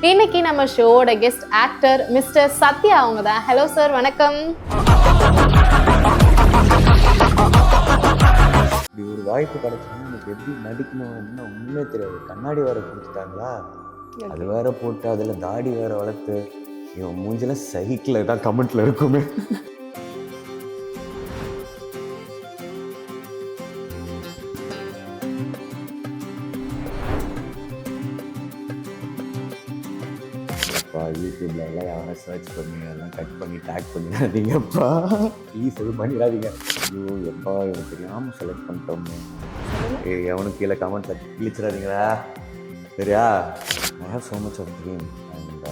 இன்னைக்கு நம்ம ஷோவோட கெஸ்ட் ஆக்டர் மிஸ்டர் சத்யா அவங்க தான். ஹலோ சார், வணக்கம். இப்படி ஒரு வாய்ப்பு கிடைச்சோன்னா எனக்கு எப்படி நடிக்கணும்னு ஒன்றுமே தெரியாது. கண்ணாடி வேற கொடுத்துட்டாங்களா, அது வேற போட்டு அதில் தாடி வேற வளர்த்து இவன் மூஞ்சில சைக்கிள் தான் கமெண்ட்ல இருக்குமே. யூடியூப்ல எல்லாம் யாரை சர்ச் பண்ணி எல்லாம் கட் பண்ணி டேக் பண்ணிடாதீங்கப்பா, ப்ளீஸ் எதுவும் பண்ணிடாதீங்க. ஐயோ எப்பா எனக்கு தெரியாமல் செலக்ட் பண்ணிட்டோமே. எவனுக்கு கீழே கமெண்ட்ல கிழிச்சிடாதீங்களா, சரியா? I have so much of dream and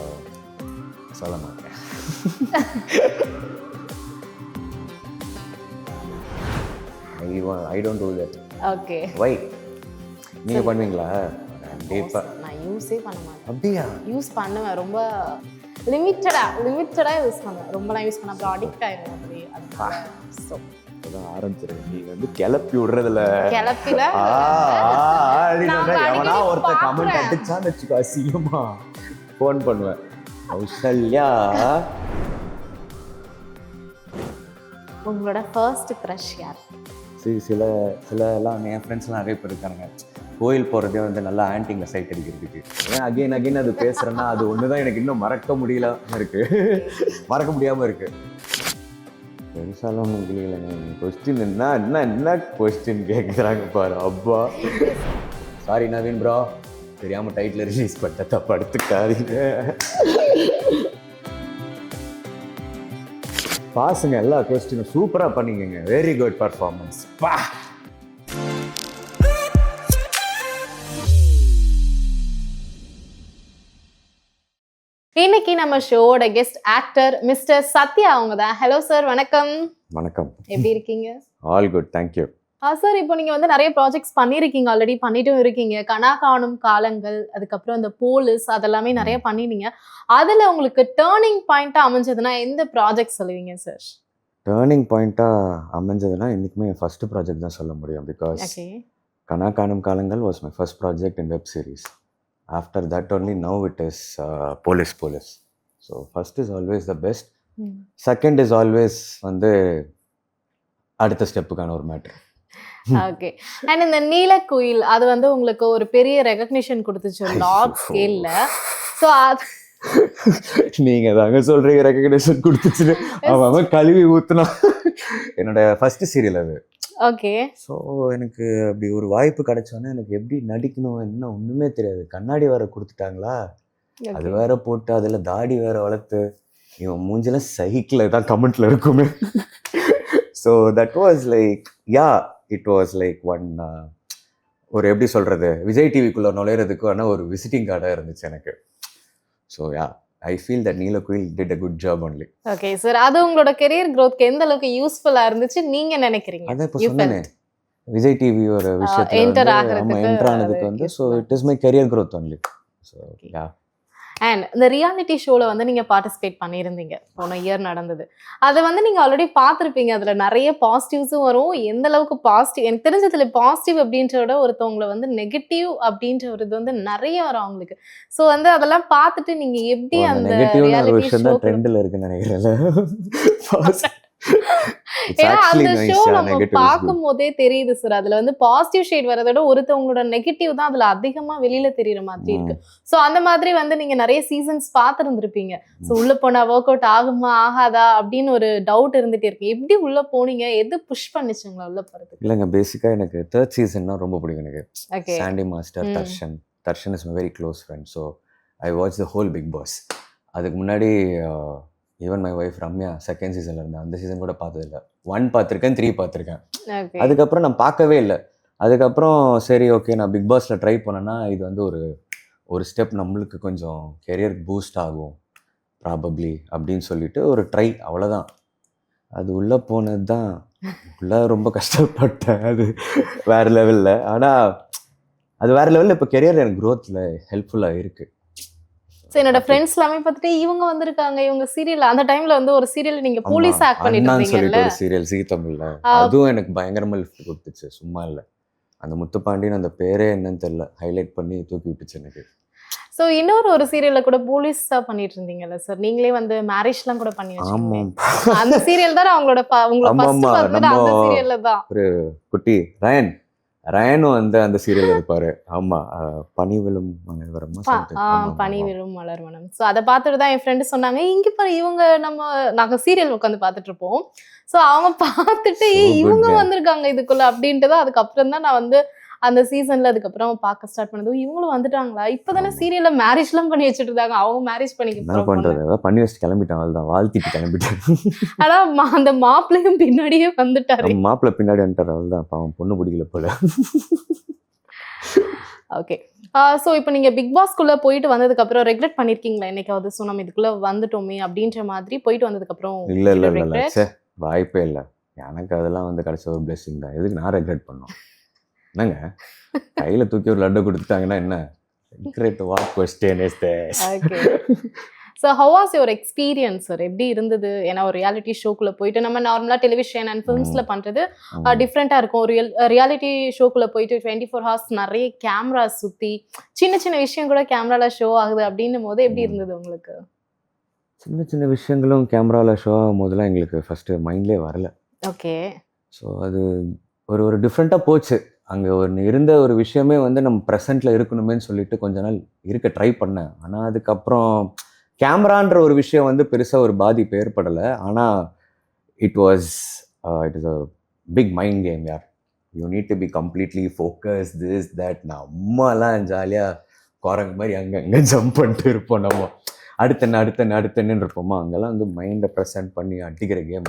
சொல்ல மாட்டேன். I don't do that. Okay, why நீங்கள் பண்ணுவீங்களா? கண்டிப்பாக நான் யூஸே பண்ண மாட்டேன். அப்படியா? யூஸ் பண்ணுவேன், ரொம்ப லிமிட்டடாக யூஸ் பண்ணுவேன். ரொம்பலாம் யூஸ் பண்ண அப்புறம் அடிக்ட் ஆயிடும். அப்படி அதான் ஆரம்பிச்சிருக்கேன். நீங்க வந்து கிளப்பி விடுறதுல கிளப்பில எவனா ஒருத்த கமெண்ட் அடிச்சான்னு வச்சுக்கோ, அசிங்கமா ஃபோன் பண்ணுவேன். கௌசல்யா, உங்களோட ஃபர்ஸ்ட் க்ரஷ் யார்? சில எல்லாம் என் ஃப்ரெண்ட்ஸ்லாம் நிறைய பேர் இருக்கானுங்க. கோயில் போகிறதே வந்து நல்லா ஆன்டிங்கில் சைட் அடிக்கிறதுக்கு. ஏன் அகெயின் அது பேசுகிறேன்னா அது ஒன்று தான் எனக்கு இன்னும் மறக்க முடியாமல் இருக்குது. பெருசாலாம் முடியலைங்க. கொஸ்டின் என்ன கொஸ்டின் கேட்குறாங்க பாரு. அப்பா சாரி நவீன் ப்ரோ, தெரியாமல் டைட்டில் ரிலீஸ் பண்ண தப்பு எடுத்துக்காதீங்க. பாசுங்க, எல்லா கொஸ்டினும் சூப்பராக பண்ணிக்கங்க. Very good performance. பா இன்னைக்கு நம்ம ஷோவோட கெஸ்ட் ஆக்டர் மிஸ்டர் சத்யா அவங்க தான். ஹலோ சார், வணக்கம். வணக்கம், எப்படி இருக்கீங்க? All good, thank you. சார், இப்போ நீங்க வந்து நிறைய ப்ராஜெக்ட்ஸ் பண்ணிருக்கீங்க, ஆல்ரெடி பண்ணிட்டும் இருக்கீங்க. கனா காணும் காலங்கள், அதுக்கப்புறம் இந்த போலீஸ், அதெல்லாமே நிறைய பண்ணினீங்க. அதுல உங்களுக்கு டேர்னிங் பாயிண்டா அமைஞ்சதுன்னா எந்த ப்ராஜெக்ட் சொல்லுவீங்க சார்? டேர்னிங் பாயிண்ட்டாக அமைஞ்சதுன்னா என்றைக்குமே என் ஃபஸ்ட்டு ப்ராஜெக்ட் தான் சொல்ல முடியும். பிகாஸ் கனா காணும் காலங்கள் was my first project in web series. After that only now it is police. So first is always the best. Second is always வந்து அடுத்த ஸ்டெப்புக்கான ஒரு மேட்டர். ஓகே. அண்ட் இந்த நீலக்குயில் அது வந்து உங்களுக்கு ஒரு பெரிய ரெகக்னிஷன் கொடுத்துச்சு லார்ஜ் ஸ்கேல்ல. ஸோ அது நீங்க தாங்க சொல்றீங்க ரெகக்னிஷன் கொடுத்துச்சுன்னு. அவன் கழுவி ஊத்துனா என்னோட ஃபர்ஸ்ட் சீரியல் அது. ஓகே. ஸோ எனக்கு அப்படி ஒரு வாய்ப்பு கிடைச்சோன்னே எனக்கு எப்படி நடிக்கணும் என்ன ஒன்றுமே தெரியாது. கண்ணாடி வேற கொடுத்துட்டாங்களா, அது வேற போட்டு அதில் தாடி வேற வளர்த்து இவன் மூஞ்சில சைக்கிள் தான் கமெண்ட்ல இருக்குமே. So that was like it was like one ஒரு எப்படி சொல்றது, விஜய் டிவிக்குள்ள நுழையிறதுக்கான ஒரு விசிட்டிங் கார்டாக இருந்துச்சு எனக்கு. So I feel that Neelakuyil did a good job only. Okay sir, அது உங்களோட கெரியர் growthக்கு எந்த அளவுக்கு யூஸ்ஃபுல்லா இருந்துச்சு நீங்க நினைக்கிறீங்க? அதான் இப்போ சொன்னேனே, விஜய் டிவி ஒரு விஷயத்துல என்டர் ஆனதுக்கு வந்து so it is my career growth only. So and இந்த ரியாலிட்டி ஷோவில் வந்து நீங்கள் பார்ட்டிசிபேட் பண்ணியிருந்தீங்க, போன இயர் நடந்தது. அதை வந்து நீங்கள் ஆல்ரெடி பார்த்துருப்பீங்க. அதில் நிறைய பாசிட்டிவ்ஸும் வரும். எந்த அளவுக்கு பாசிட்டிவ் எனக்கு தெரிஞ்சதில் பாசிட்டிவ் அப்படின்றத ஒருத்தவங்களை வந்து நெகட்டிவ் அப்படின்ற ஒரு இது வந்து நிறைய வரும் அவங்களுக்கு. ஸோ வந்து அதெல்லாம் பார்த்துட்டு நீங்கள் எப்படி அந்த ரியாலிட்டி ஷோ ட்ரெண்டில் இருக்குன்னு நினைக்கிறேன். ஏன்னா அந்த ஷோ நம்ம பார்க்கும் போதே தெரியுது சார், அதுல வந்து பாசிட்டிவ் ஷேட் வரதோட ஒருத்தவங்களோட நெகட்டிவ் தான் அதுல அதிகமா வெளியில தெரியுற மாதிரி இருக்கு. சோ அந்த மாதிரி வந்து நீங்க நிறைய சீசன்ஸ் பார்த்துருந்துருப்பீங்க. சோ உள்ள போனா ஒர்க் அவுட் ஆகுமா ஆகாதா அப்படின்னு ஒரு டவுட் இருந்துட்டே இருக்கு. எப்படி உள்ள போனீங்க, எது புஷ் பண்ணிச்சுங்களா உள்ள போறதுக்கு? இல்லைங்க, பேசிக்கா எனக்கு தேர்ட் சீசன்னா ரொம்ப பிடிக்கும் எனக்கு. Sandy master, Tharshan is my very close friend. So I watch the whole Bigg Boss. அதுக்கு முன்னாடி even my wife Ramya second சீசன்ல இருந்தா, அந்த சீசன் கூட பார்த்ததில்லை. 1 பார்த்துருக்கேன், 3 பார்த்துருக்கேன். அதுக்கப்புறம் நான் பார்க்கவே இல்லை. அதுக்கப்புறம் சரி ஓகே நான் பிக் பாஸ்ல ட்ரை பண்ணேன்னா இது வந்து ஒரு ஸ்டெப் நம்மளுக்கு கொஞ்சம் கெரியர் பூஸ்ட் ஆகும் ப்ராபப்ளி அப்படின்னு சொல்லிட்டு ஒரு ட்ரை, அவ்வளோதான். அது உள்ளே போனது தான் உள்ளே ரொம்ப கஷ்டப்பட்டேன். அது வேறு லெவலில். ஆனால் அது வேறு லெவலில் இப்போ கெரியர் எனக்கு க்ரோத்தில் ஹெல்ப்ஃபுல்லாக இருக்குது. என்னோட ஃப்ரெண்ட்ஸ் எல்லாமே பார்த்துட்டு இவங்க வந்திருக்காங்க, இவங்க சீரியல் அந்த டைம்ல வந்து ஒரு சீரியல் நீங்க போலீஸ் ஆக்ட் பண்ணிட்டு இருந்தீங்கல்ல, ஒரு சீரியல் ஜீ தமிழ்ல, அதுவும் எனக்கு பயங்கரமா லிஃப்ட் கொடுத்துச்சு. சும்மா இல்லை, அந்த முத்துப்பாண்டியன் அந்த பேரே என்னன்னு தெரியல, ஹைலைட் பண்ணி தூக்கி விட்டுச்சு எனக்கு. ஸோ இன்னொரு ஒரு சீரியல்ல கூட போலீஸா பண்ணிட்டு இருந்தீங்கல்ல சார், நீங்களே வந்து மேரேஜ்லாம் கூட பண்ணி வச்சீங்க. ஆமாம் அந்த சீரியல் தான் அவங்களோட உங்களை ஆமா ஃபர்ஸ்ட் ஆமா பார்த்தது நம்ம அந்த சீரியல்ல தான். ஒரு குட்டி ரயனும் வந்து அந்த சீரியல் இருப்பாரு. ஆமா பனி விழும் மலைவரமா something. ஆமா ஆமா பனி ஆமா விழும் மலர் மனம். ஸோ அதை பார்த்துட்டு தான் என் ஃப்ரெண்டு சொன்னாங்க, இங்க பாரு இவங்க நாங்க சீரியல் உட்காந்து பார்த்துட்டு இருப்போம். ஸோ அவங்க பார்த்துட்டு so இவங்க good. வந்திருக்காங்க இதுக்குள்ள அப்படின்ட்டு தான் அதுக்கப்புறம் தான் நான் வந்து அந்த சீசன்ல அதுக்கப்புறம் பார்க்க ஸ்டார்ட் பண்ணது. இவங்களும் வந்துட்டாங்களா, இப்பதானே ஆமா சீரியல்ல மேரேஜ்லாம் பண்ணி வச்சுட்டு இருந்தாங்க, அவங்க மேரேஜ் பண்ணிக்க என்ன போற பொண்ணு. பண்றது, ஏதாவது பண்ணி வச்சுட்டு கிளம்பிட்டான், அவள்தான் வாழ்த்திட்டு கிளம்பிட்டேன். ஆனா அந்த மாப்பிள்ளையும் பின்னாடியே வந்துட்டாரு. நம்ம மாப்பிள்ளை பின்னாடி வந்துட்டார், அவள்தான் பாவம் பொண்ணு பிடிக்கல போல. ஓகே. ஸோ இப்போ நீங்க பிக் பாஸ்க்குள்ள போயிட்டு வந்ததுக்கு அப்புறம் ரெக்ரெட் பண்ணிருக்கீங்களா என்னைக்காவது? ஸோ நம்ம இதுக்குள்ள வந்துட்டோமே அப்படின்ற மாதிரி போயிட்டு வந்ததுக்கு அப்புறம் இல்ல இல்ல இல்ல இல்ல ரெக்ரெட்? சே வாய்ப்பே இல்லை. எனக்கு அதெல்லாம் வந்து கிடைச்ச ஒரு பிளெஸிங் தான். எதுக்கு நான் ரெக்ரெட் பண்ணோம்? என்னங்க கையில தூக்கி ஒரு லட்டு கொடுத்துட்டாங்கன்னா என்ன regret? What question is this? Okay. So how was your experience sir? எப்படி இருந்தது? ஏன்னா ஒரு ரியாலிட்டி ஷோக்குள்ள போயிட்டு நம்ம நார்மலாக டெலிவிஷன் அண்ட் ஃபிலிம்ஸ்ல பண்றது டிஃப்ரெண்ட்டாக இருக்கும். ஒரு ரியாலிட்டி ஷோக்குள்ள போயிட்டு 24 ஹவர்ஸ் நிறைய கேமரா சுற்றி சின்ன சின்ன விஷயம் கூட கேமரால ஷோ ஆகுது அப்படின்னும் போது எப்படி இருந்தது உங்களுக்கு? சின்ன சின்ன விஷயங்களும் கேமராவில் ஷோ ஆகும் போதெல்லாம் எங்களுக்கு ஃபஸ்ட்டு மைண்ட்லேயே வரல. ஓகே. ஸோ அது ஒரு ஒரு டிஃப்ரெண்ட்டாக போச்சு. அங்கே இருந்த ஒரு விஷயமே வந்து நம்ம ப்ரெசண்ட்டில் இருக்கணுமேன்னு சொல்லிட்டு கொஞ்ச நாள் இருக்க ட்ரை பண்ணேன். ஆனால் அதுக்கப்புறம் கேமரான்ற ஒரு விஷயம் வந்து பெருசாக ஒரு பாதிப்பு ஏற்படலை. ஆனால் it is a big mind game யார். You need to be completely focus this that. நம்மலாம் ஜாலியாக குரங்கு மாதிரி அங்கே ஜம்ப் பண்ணிட்டு இருப்போம். நம்ம அடுத்தன்னு இருப்போமா, அங்கெல்லாம் வந்து மைண்டை ப்ரெசென்ட் பண்ணி அடிக்கிற game.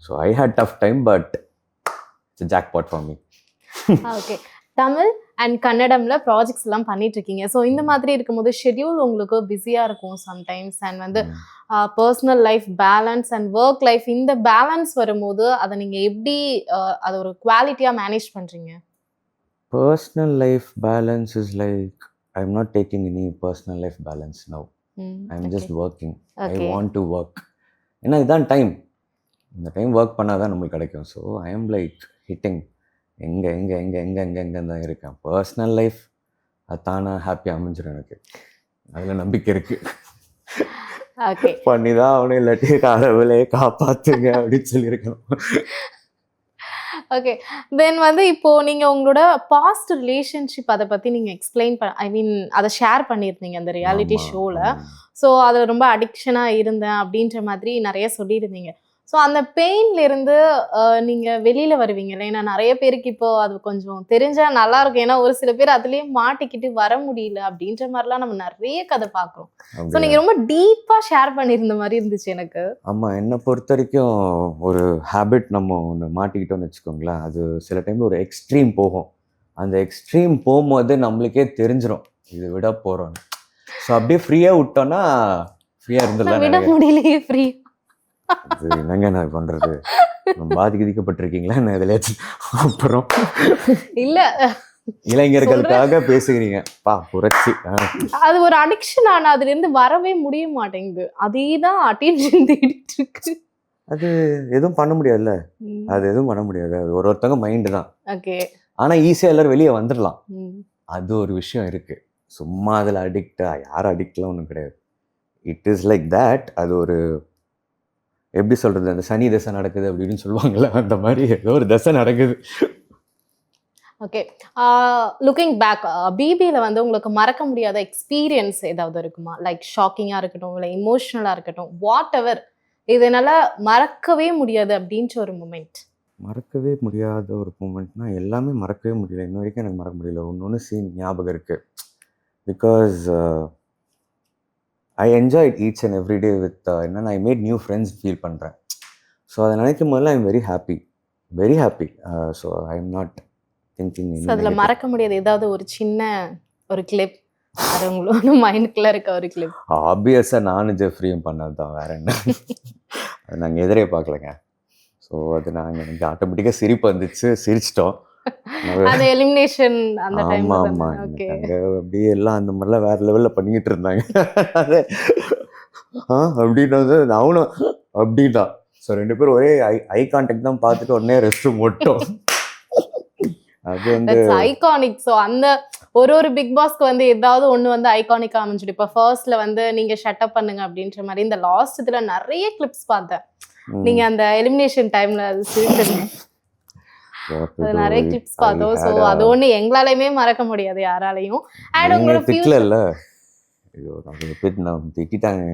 So I had tough time but it's jackpot for me. Okay. Tamil and கன்னடம்ல ப்ராஜெக்ட்ஸ் எல்லாம் பண்ணிட்டு இருக்கீங்க. ஸோ இந்த மாதிரி இருக்கும்போது ஷெட்யூல் உங்களுக்கு பிஸியாக இருக்கும் சம்டைம்ஸ். அண்ட் வந்து personal life balance and work life, இந்த பேலன்ஸ் வரும்போது அதை நீங்கள் எப்படி அதை ஒரு குவாலிட்டியாக மேனேஜ் பண்ணுறீங்க? Personal life balance is like I am not taking any personal life balance now. I am just working. I want to work. ஏன்னா இதுதான் டைம். இந்த டைம் ஒர்க் பண்ணால் தான் நம்மளுக்கு கிடைக்கும். So I am like hitting எங்கே தான் இருக்கேன். பர்சனல் லைஃப் அது தானாக ஹாப்பியாக அமைஞ்சிடும். எனக்கு அதில் நம்பிக்கை இருக்குது. ஓகே. பண்ணி தான் அவனை இல்லாட்டி கடவுளே காப்பாற்றுங்க அப்படின்னு சொல்லியிருக்கணும். ஓகே. தென் வந்து இப்போ நீங்க உங்களோட பாஸ்ட் ரிலேஷன்ஷிப் அதை பத்தி நீங்க எக்ஸ்பிளைன் ஐ மீன் அதை ஷேர் பண்ணியிருந்தீங்க அந்த ரியாலிட்டி ஷோல. ஸோ அதில் ரொம்ப அடிக்ஷனா இருந்தேன் அப்படின்ற மாதிரி நிறைய சொல்லியிருந்தீங்க. ஸோ அந்த பெயின்ல இருந்து நீங்க வெளியில வருவீங்கல்ல? ஏன்னா நிறைய பேருக்கு இப்போ அது கொஞ்சம் தெரிஞ்சா நல்லா இருக்கும். ஏன்னா ஒரு சில பேர் அதுலயே மாட்டிக்கிட்டு வர முடியல அப்படின்ற மாதிரிலாம் நம்ம நிறைய கதை பார்க்குறோம். ஸோ நீங்க ரொம்ப டீப்பா ஷேர் பண்ணியிருந்த மாதிரி இருந்துச்சு எனக்கு. ஆமா, என்னை பொறுத்த வரைக்கும் ஒரு ஹேபிட் நம்ம ஒன்று மாட்டிக்கிட்டோம்னு வச்சுக்கோங்களேன், அது சில டைம்ல ஒரு எக்ஸ்ட்ரீம் போகும். அந்த எக்ஸ்ட்ரீம் போகும்போது நம்மளுக்கே தெரிஞ்சிடும் இது விட போறோம். ஸோ அப்படியே ஃப்ரீயா விட்டோம்னா ஃப்ரீயா இருந்துடலாம். விட முடியலையே ஃப்ரீ. அது என்னங்க நான் பண்றது? பாதிக்கப்பட்டிருக்கீங்களா என்ன எதுலயாச்சும்? அப்புறம் இல்ல இளைஞர்களுக்காக பேசுகிறீங்க பா புரட்சி. அது ஒரு அடிக்ஷன். ஆனா அதுல இருந்து வரவே முடிய மாட்டேங்குது. அதேதான் அட்டென்ஷன் தேடிட்டு இருக்கு. அது எதுவும் பண்ண முடியாதுல்ல. அது எதுவும் பண்ண முடியாது. அது ஒருத்தவங்க மைண்டு தான். ஓகே. ஆனா ஈஸியா எல்லாரும் வெளியே வந்துடலாம். அது ஒரு விஷயம் இருக்கு. சும்மா அதுல அடிக்டா யாரும் அடிக்ட்லாம் ஒன்றும் கிடையாது. It is like that. அது ஒரு எப்படி சொல்றது, அந்த சனி தசை நடக்குது அப்படின்னு சொல்லுவாங்கல்ல, அந்த மாதிரி ஏதோ ஒரு தசை நடக்குது. ஓகே. லுக்கிங் பேக், பிபியில் வந்து உங்களுக்கு மறக்க முடியாத எக்ஸ்பீரியன்ஸ் ஏதாவது இருக்குமா? லைக் ஷாக்கிங்காக இருக்கட்டும், இல்லை இமோஷ்னலாக இருக்கட்டும், வாட் எவர், இதனால மறக்கவே முடியாது அப்படின்ற ஒரு மூமெண்ட். மறக்கவே முடியாத ஒரு மூமெண்ட்னா எல்லாமே மறக்கவே முடியல. இன்ன வரைக்கும் எனக்கு மறக்க முடியல. ஒன்று சீன் ஞாபகம் இருக்கு. Because I enjoyed each and every day with என்னன்னா I made new friends feel பண்ணுறேன். ஸோ அதை நினைக்கும் போதெல்லாம் I am very happy. So I am not thinking. அதில் மறக்க முடியாது ஏதாவது ஒரு சின்ன ஒரு கிளிப், அது உங்களோட மைண்டுக்குள்ள இருக்க ஒரு கிளிப்? ஆப்வியஸாக நானும் ஜெஃப்ரியும் பண்ணது தான், வேற என்ன. அது நாங்கள் எதிரே பார்க்கலங்க. ஸோ அது நாங்கள் எனக்கு ஆட்டோமேட்டிக்காக சிரிப்பு வந்துச்சு, சிரிச்சிட்டோம். அந்த எலிமினேஷன் அந்த டைம்ல. ஆமா அங்க அப்படியே எல்லாம் அந்த மாதிரிலாம் வேற லெவல்ல பண்ணிக்கிட்டு இருந்தாங்க. அப்படின்றது அவனும் அப்படின்தான். ஸோ 2 பேரும் ஒரே ஐ கான்டாக்ட் தான் பார்த்துட்டு உடனே ரெஸ்ட் ரூம் ஓட்டோம். அது வந்து ஐகானிக். ஸோ அந்த ஒரு பிக் பாஸ்க்கு வந்து ஏதாவது ஒண்ணு வந்து ஐகானிக்கா அமைஞ்சிடும். இப்ப ஃபர்ஸ்ட்ல வந்து நீங்க ஷட் அப் பண்ணுங்க அப்படின்ற மாதிரி இந்த லாஸ்ட் இதுல நிறைய கிளிப்ஸ் பார்த்தேன். நீங்க அந்த எலிமினேஷன் டைம்ல அது சிரிச்சது அது நிறைய கிளிப்ஸ் பார்த்தோம். ஸோ அது ஒண்ணு எங்களாலையுமே மறக்க முடியாது யாராலையும். அண்ட் உங்களோட திட்டல ஐயோ நான் திட்டாங்க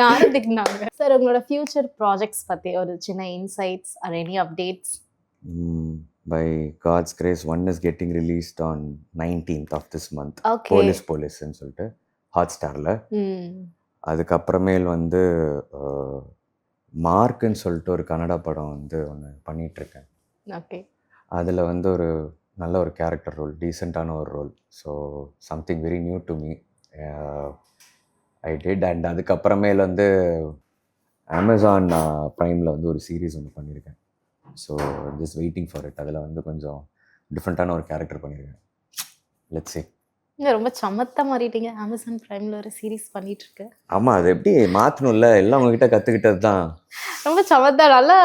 யாரும் திட்டினாங்க சார். உங்களோட ஃபியூச்சர் ப்ராஜெக்ட்ஸ் பத்தி ஒரு சின்ன insights or any updates? By God's grace, one is getting released on 19th of this month. Okay. போலீஸ்ன்னு சொல்லிட்டு ஹாட்ஸ்டாரில். அதுக்கப்புறமேல் வந்து மார்க்குன்னு சொல்லிட்டு ஒரு கன்னடா படம் வந்து ஒன்று பண்ணிகிட்ருக்கேன். ஓகே. அதில் வந்து ஒரு நல்ல ஒரு கேரக்டர் ரோல், டீசெண்டான ஒரு role. So something very new to me I did. And அதுக்கப்புறமேல் வந்து அமேசான் ப்ரைமில் வந்து ஒரு சீரீஸ் ஒன்று பண்ணியிருக்கேன். So just waiting for it. அதில் வந்து கொஞ்சம் டிஃப்ரெண்ட்டான ஒரு கேரக்டர் பண்ணியிருக்கேன். Let's see. ரொம்ப சமத்தா மாறிட்டீங்க. அமேசான் பிரைம்ல ஒரு சீரிஸ் பண்ணிட்டு இருக்கு. ஆமாம், அது எப்படி மாற்றணும்ல, எல்லாம் உங்ககிட்ட கற்றுக்கிட்டது தான். ரொம்ப சமத்தா நல்லா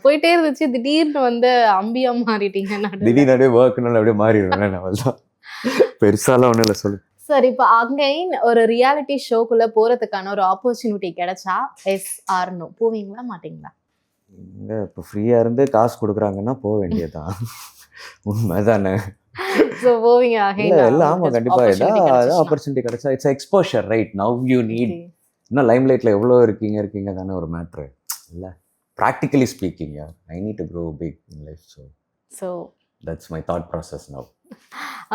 போயிட்டே இருந்துச்சு. திடீர்னு வந்து அம்பியா மாறிட்டீங்க. திடீர்னு அப்படியே ஒர்க்னால அப்படியே மாறிடுவேன். அவள் தான் பெருசாலாம் ஒன்றும் இல்லை சொல்லு. சார், இப்போ அகைன் ஒரு ரியாலிட்டி ஷோக்குள்ள போறதுக்கான ஒரு ஆப்பர்ச்சுனிட்டி கிடைச்சா எஸ் ஆர் நோ போவீங்களா மாட்டீங்களா? இங்கே இப்போ ஃப்ரீயாக இருந்து காசு கொடுக்குறாங்கன்னா போக வேண்டியதுதான். உண்மைதானே? ஸோ போவீங்க அகைன்? இல்லை, ஆமாம், கண்டிப்பாக ஏதாவது ஆப்பர்ச்சுனிட்டி கிடைச்சா it's exposure, right? Now you need. இன்னும் லைம் லைட்டில் எவ்வளோ இருக்கீங்க தானே ஒரு மேட்ரு இல்லை. Practically speaking, I need to grow big in life. So that's my thought process now.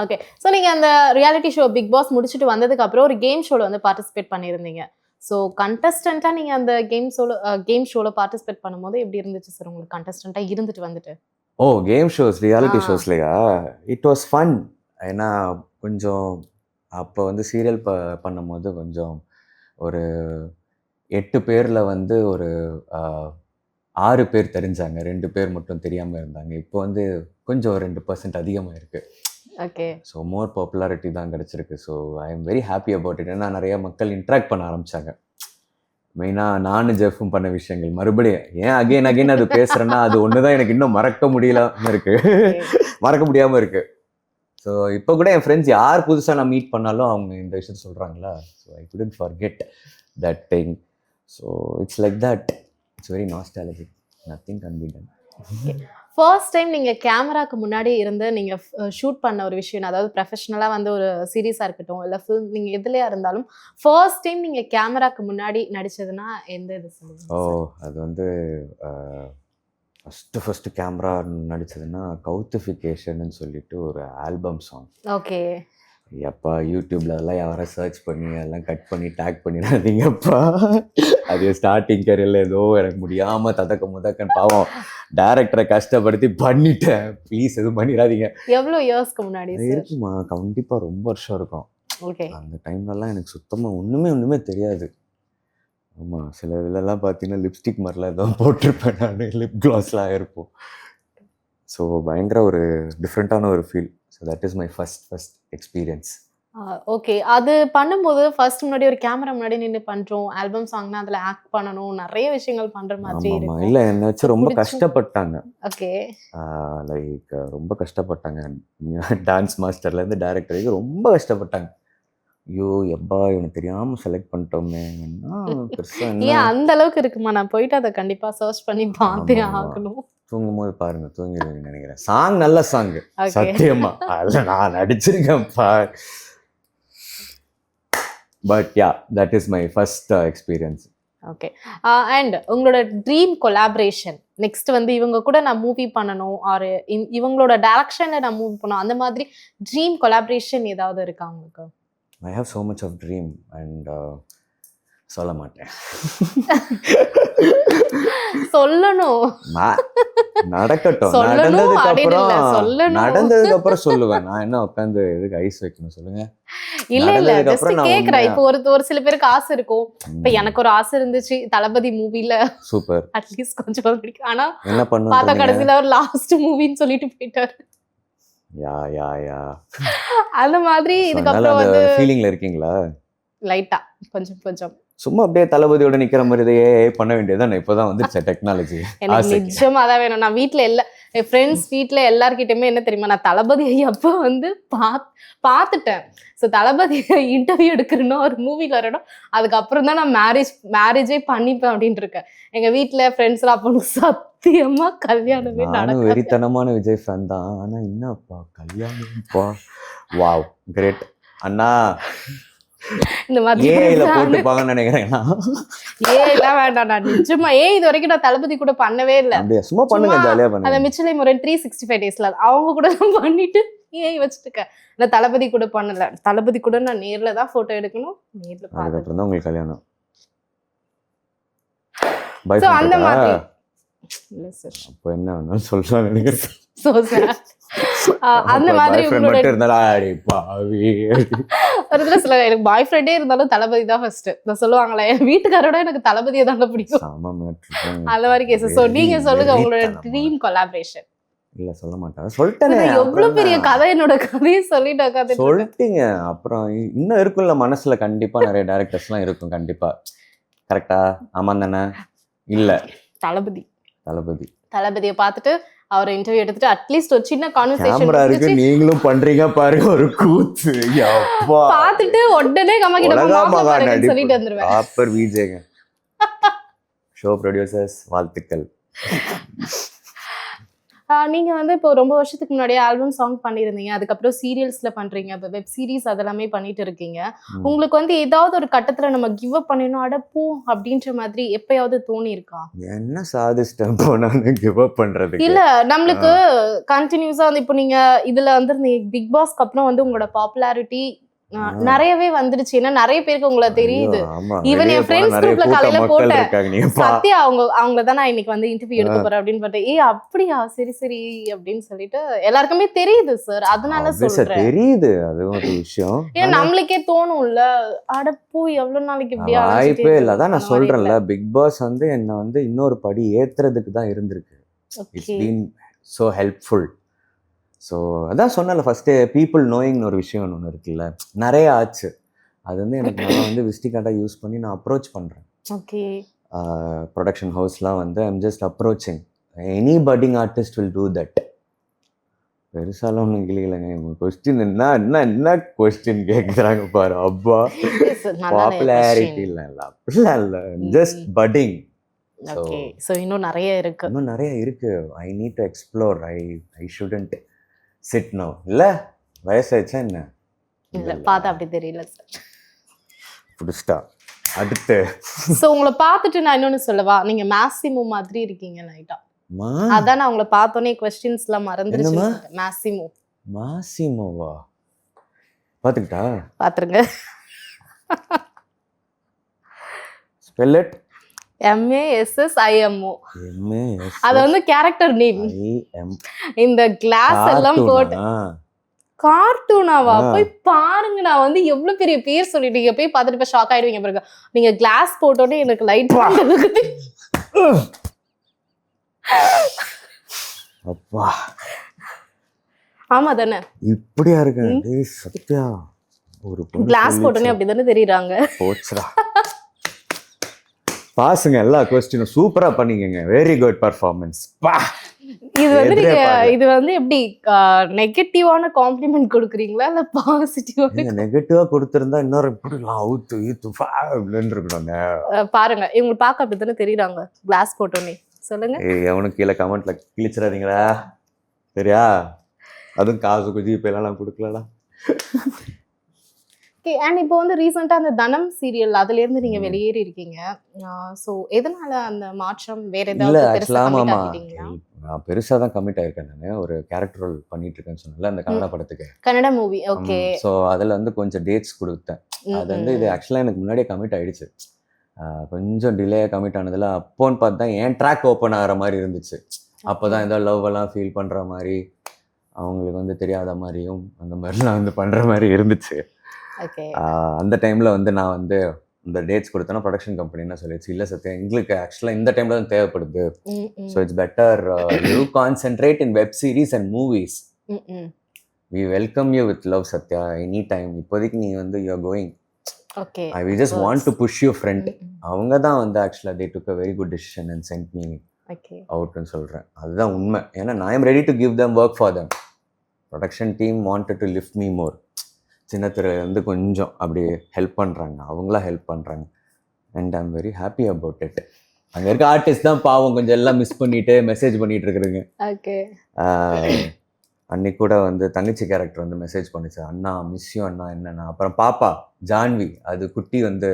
Okay. So நீங்கள் அந்த ரியாலிட்டி ஷோ பிக் பாஸ் முடிச்சுட்டு வந்ததுக்கு அப்புறம் ஒரு கேம் ஷோவில் வந்து பார்ட்டிசிபேட் பண்ணியிருந்தீங்க. ஸோ கண்டஸ்டண்ட்டாக நீங்கள் அந்த கேம் ஷோவில் பார்ட்டிசிபேட் பண்ணும்போது எப்படி இருந்துச்சு சார் உங்களுக்கு கண்டஸ்டண்ட்டாக இருந்துட்டு வந்துட்டு? ஓ, கேம் ஷோஸ், ரியாலிட்டி ஷோஸ்லையா? It was fun. ஏன்னா கொஞ்சம் அப்போ வந்து சீரியல் பண்ணும்போது கொஞ்சம் ஒரு 8 பேரில் வந்து ஒரு 6 பேர் தெரிஞ்சாங்க, 2 பேர் மட்டும் தெரியாமல் இருந்தாங்க. இப்போ வந்து கொஞ்சம் 2% அதிகமாக இருக்குது. ஓகே. ஸோ மோர் பாப்புலாரிட்டி தான் கிடச்சிருக்கு. So I am very happy about it. ஏன்னா நிறைய மக்கள் இன்ட்ராக்ட் பண்ண ஆரம்பித்தாங்க. மெயினாக நானும் ஜெஃப்பும் பண்ண விஷயங்கள் மறுபடியும் ஏன் அகெயின் அது பேசுகிறேன்னா அது ஒன்று தான் எனக்கு இன்னும் மறக்க முடியாமல் இருக்குது. ஸோ இப்போ கூட என் ஃப்ரெண்ட்ஸ் யார் புதுசாக நான் மீட் பண்ணாலும் அவங்க இந்த விஷயத்தை சொல்கிறாங்களா. So I couldn't forget that thing. So it's like that. It's very nostalgic. Nothing can be done. First time நீங்கள் கேமராக்கு முன்னாடி இருந்து நீங்கள் ஷூட் பண்ண ஒரு விஷயம், அதாவது ப்ரொஃபஷ்னலாக வந்து ஒரு சீரீஸாக இருக்கட்டும் இல்லை ஃபில்ம், நீங்கள் எதுலையா இருந்தாலும் ஃபர்ஸ்ட் டைம் நீங்கள் கேமராக்கு முன்னாடி நடிச்சதுன்னா எந்த இது சொல்லுங்கள்? அது வந்து ஃபஸ்ட்டு கேமரா நடித்ததுன்னா கவுத்திஃபிகேஷன்னு சொல்லிட்டு ஒரு ஆல்பம் சாங். ஓகே. எப்பா யூடியூப்ல அதெல்லாம் யாரும் சர்ச் பண்ணி அதெல்லாம் கட் பண்ணி டேக் பண்ணிடாதீங்கப்பா. அது ஸ்டார்டிங் கரியரில் ஏதோ எனக்கு முடியாமல் ததக்கன்னு பாவம் டைரக்டரை கஷ்டப்படுத்தி பண்ணிட்டேன். ப்ளீஸ் எதுவும் பண்ணிடாதீங்க. எவ்வளோ இயர்ஸ்க்கு முன்னாடி இருக்குமா? கண்டிப்பாக ரொம்ப வருஷம் இருக்கும். ஓகே. அந்த டைம்லலாம் எனக்கு சுத்தமாக ஒன்றுமே தெரியாது. ஆமாம், சில இதெல்லாம் பார்த்தீங்கன்னா லிப்ஸ்டிக் மாதிரிலாம் எதாவது போட்டிருப்பேன் நான், லிப் க்ளாஸ்லாம் இருப்போம். ஸோ பயங்கர ஒரு டிஃப்ரெண்ட்டான ஒரு feel. So that is my first experience. Okay. அது பண்ணும்போது ஃபர்ஸ்ட் முன்னாடி ஒரு கேமரா முன்னாடி நின்று பண்ணுறோம், ஆல்பம் சாங்னா அதில் ஆக்ட் பண்ணணும், நிறைய விஷயங்கள் பண்ணுற மாதிரி இருக்கும். இல்லை, என்னை வச்சு ரொம்ப கஷ்டப்பட்டாங்க. ஓகே. லைக் ரொம்ப கஷ்டப்பட்டாங்க. டான்ஸ் மாஸ்டர்லேருந்து டைரக்டருக்கு ரொம்ப கஷ்டப்பட்டாங்க. ஐயோ எப்பா இவனுக்கு தெரியாமல் செலக்ட் பண்ணிட்டோமே. ஏன் அந்த அளவுக்கு இருக்குமா? நான் போயிட்டு அதை கண்டிப்பாக சர்ச் பண்ணி பார்த்தே ஆகணும். தூங்கும்போது பாருங்க, தூங்கிடுவீங்கன்னு நினைக்கிறேன். சாங் நல்ல சாங், சத்தியமா. அதில் நான் நடிச்சிருக்கேன் பார். But yeah, that is my first experience. Okay. And உங்களோட ட்ரீம் கொலாபரேஷன் நெக்ஸ்ட் வந்து இவங்க கூட நான் மூவி பண்ணணும், ஆர் இவங்களோட டைரக்ஷனில் நான் மூவி பண்ணணும், அந்த மாதிரி ட்ரீம் கொலாபரேஷன் ஏதாவது இருக்கா உங்களுக்கு? I have so much of dream and சொல்ல மாட்டேன். சொல்லணும், நடக்கட்டும். நடந்ததுக்கு அப்புறம் சொல்லுவேன். நான் என்ன உட்காந்து எதுக்கு ஐஸ் வைக்கணும் சொல்லுங்க? இல்ல ஜஸ்ட் கேக்குறேன். இப்போ ஒரு சில பேருக்கு ஆசை இருக்கும். இப்ப எனக்கு ஒரு ஆசை இருந்துச்சு, தளபதி மூவில சூப்பர் அட்லீஸ்ட் கொஞ்சம் பிடிக்கும். ஆனா என்ன பண்ணுவோம் பார்த்தா கடைசியில ஒரு லாஸ்ட் மூவின்னு சொல்லிட்டு போயிட்டாரு. யா அந்த மாதிரி இதுக்கப்புறம் வந்து ஃபீலிங்ல இருக்கீங்களா? லைட்டா கொஞ்சம் சும்மா அப்படியே தளபதியோட நிக்கிற மாதிரி இதையே பண்ண வேண்டியதுதான். இப்போதான் வந்துருச்சு டெக்னாலஜி. எனக்கு நிஜமா அதான் வேணும். நான் வீட்ல என் ஃப்ரெண்ட்ஸ் வீட்ல எல்லார்கிட்டயுமே என்ன தெரியுமா, நான் தளபதி அப்போ வந்து பார்த்துட்டேன். ஸோ தளபதி இன்டர்வியூ எடுக்கிறனோ ஒரு மூவில வரணும், அதுக்கப்புறம் தான் நான் மேரேஜே பண்ணிப்பேன் அப்படின்ட்டு இருக்கேன். எங்க வீட்ல ஃப்ரெண்ட்ஸ் எல்லாம் அப்போ சத்தியமா கல்யாணமே நானும் நடக்காது. வெறித்தனமான விஜய் ஃபேன் தான். ஆனா என்னப்பா கல்யாணம்ப்பா, வாவ் கிரேட் அண்ணா. இந்த மாதிரி ஏஐல போட்டுப்பாங்கன்னு நினைக்கிறேன். எல்லாம் வேண்டாம். நான் நிஜமா இது வரைக்கும் நான் தளபதி கூட பண்ணவே இல்லை. அப்படியே சும்மா பண்ணுங்க, ஜாலியா பண்ணுங்க. அந்த மிச்சலை முரண் 365 டேஸ்ல அவங்க கூட தான் பண்ணிட்டு ஏஐ வச்சுட்டுருக்கேன். நான் தளபதி கூட பண்ணல. தளபதி கூட நான் நேர்ல தான் போட்டோ எடுக்கணும். நேர்ல அதுக்கப்புறம் தான் உங்களுக்கு கல்யாணம். So, அந்த மாதிரி இல்ல சார். அப்போ என்ன வேணாலும் சொல்லலாம் நினைக்கிறேன். So sad. அந்த மாதிரி மட்டும் இருந்தாலும் அடி பாவி. ஒரு தடவை சில எனக்கு பாய் ஃப்ரெண்டே இருந்தாலும் தளபதி தான் ஃபர்ஸ்ட். நான் சொல்லுவாங்களே என் வீட்டுக்காரோட எனக்கு தளபதியை தாங்க பிடிக்கும். அந்த மாதிரி கேஸ். ஸோ நீங்க சொல்லுங்க உங்களோட ட்ரீம் கொலாபரேஷன். இல்ல சொல்ல மாட்டேன், சொல்லிட்டேன். எவ்வளவு பெரிய கதை, என்னோட கதையை சொல்லிட்டு சொல்லிட்டீங்க. அப்புறம் இன்னும் இருக்கும்ல மனசுல, கண்டிப்பா நிறைய டைரக்டர்ஸ் எல்லாம் இருக்கும் கண்டிப்பா. கரெக்டா? ஆமா தானே? இல்ல தளபதியை பார்த்துட்டு அவர் இன்டர்வியூ எடுத்துட்டு அட்லீஸ்ட் ஒரு சின்ன கான்வர்சேஷன் நீங்களும் பண்றீங்க பாருங்க ஒரு கூத்து. பார்த்துட்டு உடனே கம்மா கிட்ட சொல்லிட்டு வந்துருவேன். ஆப்பர் விஜேங்க. ஷோ ப்ரொடியூசர்ஸ் வாழ்த்துக்கள். நீங்க வந்து இப்போ ரொம்ப வருஷத்துக்கு முன்னாடியே ஆல்பம் சாங் பண்ணிருந்தீங்க, அதுக்கப்புறம் சீரியல்ஸ்ல பண்றீங்க, இப்போ வெப் சீரிஸ் அதெல்லாமே பண்ணிட்டு இருக்கீங்க. உங்களுக்கு வந்து ஏதாவது ஒரு கட்டத்துல நம்ம கிவ் அப் பண்ணிடணும் அடப்போ அப்படின்ற மாதிரி எப்பயாவது தோணி இருக்கா? என்ன சாதிச்சிட்டேன் போனாலும் கிவ் அப் பண்றது இல்ல, நம்மளுக்கு கண்டினியூஸா வந்து இப்போ நீங்க இதுல வந்து பிக் பாஸ்க்கு அப்புறம் வந்து உங்களோட பாப்புலாரிட்டி நிறையவே வந்துருச்சு. ஏன்னா நிறைய பேருக்கு உங்களை தெரியுது. ஈவன் என் ஃப்ரெண்ட்ஸ் குரூப்ல காலையில போட்டேன், சத்யா அவங்கள தான் நான் இன்னைக்கு வந்து இன்டர்வியூ எடுக்க போறேன் அப்படின்னு பார்த்தேன். அப்படியா, சரி சரி அப்படின்னு சொல்லிட்டு எல்லாருக்குமே தெரியுது சார். அதனால சொல்றேன், தெரியுது அது ஒரு விஷயம். ஏன் நம்மளுக்கே தோணும்ல, அடப்பூ எவ்வளவு நாளைக்கு இப்படியா வாய்ப்பே இல்ல. அதான் நான் சொல்றேன்ல, பிக் பாஸ் வந்து என்ன வந்து இன்னொரு படி ஏத்துறதுக்கு தான் இருந்திருக்கு. It's been so helpful. So அதான் சொன்னல ஃபஸ்ட்டு பீப்புள் நோயிங்னு ஒரு விஷயம் ஒன்று இருக்குல்ல, நிறைய ஆச்சு. அது வந்து எனக்கு நான் வந்து விசிட்டிங் கார்டாக யூஸ் பண்ணி நான் அப்ரோச் பண்ணுறேன். ஓகே, ப்ரொடக்ஷன் ஹவுஸ்லாம் வந்து I'm just approaching. Any padding artist will do that. பெருசாலாம் ஒன்றும் கிளிக்கலைங்க. கொஸ்டின் என்ன கொஸ்டின் கேட்குறாங்க பாரு. அப்பா பாப்புலாரிட்டி இல்லை அப்படிலாம் இல்லை, ஜஸ்ட் பட்டிங். ஸோ இன்னும் நிறைய இருக்கு. I need to explore. I shouldn't sit no. இல்ல வயசாச்சா என்ன? இல்ல பார்த்தா அப்படி தெரியல சார். புடிஸ்டா அடுத்து. சோ உங்களை பார்த்துட்டு நான் இன்னொன்னு சொல்லவா, நீங்க மேக்ஸிமோ மாதிரி இருக்கீங்க லைட்டா. அதான் நான் உங்களை பார்த்தோன்னே क्वेश्चंसலாம் மறந்துருச்சு. மாசிமோவா பாத்துக்கிட்டா? பாத்துருங்க. Spell it. MASSIMO. அது வந்து கேரக்டர் நேம். இந்த கிளாஸ் எல்லாம் போட்டு கார்ட்டூனாவா? போய் பாருங்க. நான் வந்து எவ்வளவு பெரிய பேர் சொல்லிட்டீங்க, போய் பார்த்துட்டு இப்ப ஷாக் ஆயிடுவீங்க பாருங்க. நீங்க கிளாஸ் போட்டோன்னே எனக்கு லைட் அப்பா. ஆமா தானே? இப்படியா இருக்கு சத்யா? ஒரு கிளாஸ் போட்டோன்னே அப்படிதானே தெரியுறாங்க. போச்சுடா. பாசுங்க, எல்லா क्वेश्चनும் சூப்பரா பண்ணீங்க. Very good performance. இது வந்து எப்படி நெகட்டிவான காம்ப்ளிமெண்ட் கொடுக்குறீங்களா இல்ல பாசிட்டிவா? நெகட்டிவா கொடுத்திருந்தா இன்னொரு இப்படி அவுத்து ஈத்து அப்படினு இருக்கணுங்க. பாருங்க, இவங்க பார்க்க அப்படிதானே தெரியுறாங்க கிளாஸ் போட்டோனே. சொல்லுங்க. எவனுக்கு கீழே கமெண்ட்ல கிழிச்சிடாதீங்களா சரியா? அதுவும் காசு ஜிபே எல்லாம் கொடுக்கலடா. ஓகே, அண்ட் இப்போ வந்து ரீசெண்டாக அந்த தனம் சீரியல் அதுலேருந்து நீங்கள் வெளியேறி இருக்கீங்க. ஸோ எதனால அந்த மாற்றம்? வேற ஏதாவது? நான் பெருசாக தான் கமிட் ஆயிருக்கேன். நான் ஒரு கேரக்டர் ரோல் பண்ணிட்டு இருக்கேன்னு சொன்னல அந்த கன்னட படத்துக்கு, கன்னட மூவி. ஓகே, ஸோ அதில் வந்து கொஞ்சம் டேட்ஸ் கொடுத்தேன். அது வந்து இது ஆக்சுவலாக எனக்கு முன்னாடியே கமிட் ஆயிடுச்சு. கொஞ்சம் டிலே கமிட் ஆனதில் அப்போன்னு பார்த்து தான் என் ட்ராக் ஓப்பன் ஆகிற மாதிரி இருந்துச்சு. அப்போ தான் ஏதோ லவ் எல்லாம் ஃபீல் பண்ணுற மாதிரி, அவங்களுக்கு வந்து தெரியாத மாதிரியும் அந்த மாதிரிலாம் வந்து பண்ணுற மாதிரி இருந்துச்சு. அந்த டைமில் வந்து நான் வந்து இந்த டேட்ஸ் கொடுத்தேன்னா ப்ரொடக்ஷன் கம்பெனி என்ன சொல்லிடுச்சு, இல்லை சத்யா எங்களுக்கு ஆக்சுவலாக இந்த டைமில் தான் தேவைப்படுது. So it's better you concentrate in web series and movies. We welcome you with love Sathya any time. இப்போதைக்கு நீ வந்து you are going okay. I we just want to push you front. அவங்க தான் வந்து ஆக்சுவலாக they took a very good decision and sent me okay. அவுட்னு சொல்கிறேன். அதுதான் உண்மை. ஏன்னா நான் am ready to give them work for them. Production team wanted to lift me more. சின்னத்திரை வந்து கொஞ்சம் அப்படி ஹெல்ப் பண்ணுறாங்க, அவங்களா ஹெல்ப் பண்ணுறாங்க. And I am very happy about it. அங்கே இருக்க ஆர்டிஸ்ட் தான் பாவம் கொஞ்சம் எல்லாம் மிஸ் பண்ணிட்டு மெசேஜ் பண்ணிட்டு இருக்கிறீங்க. ஓகே. அன்னைக்கு கூட வந்து தங்கச்சி கேரக்டர் வந்து மெசேஜ் பண்ணிச்சு, அண்ணா மிஸ் யூ அண்ணா என்னண்ணா. அப்புறம் பாப்பா ஜான்வி அது குட்டி வந்து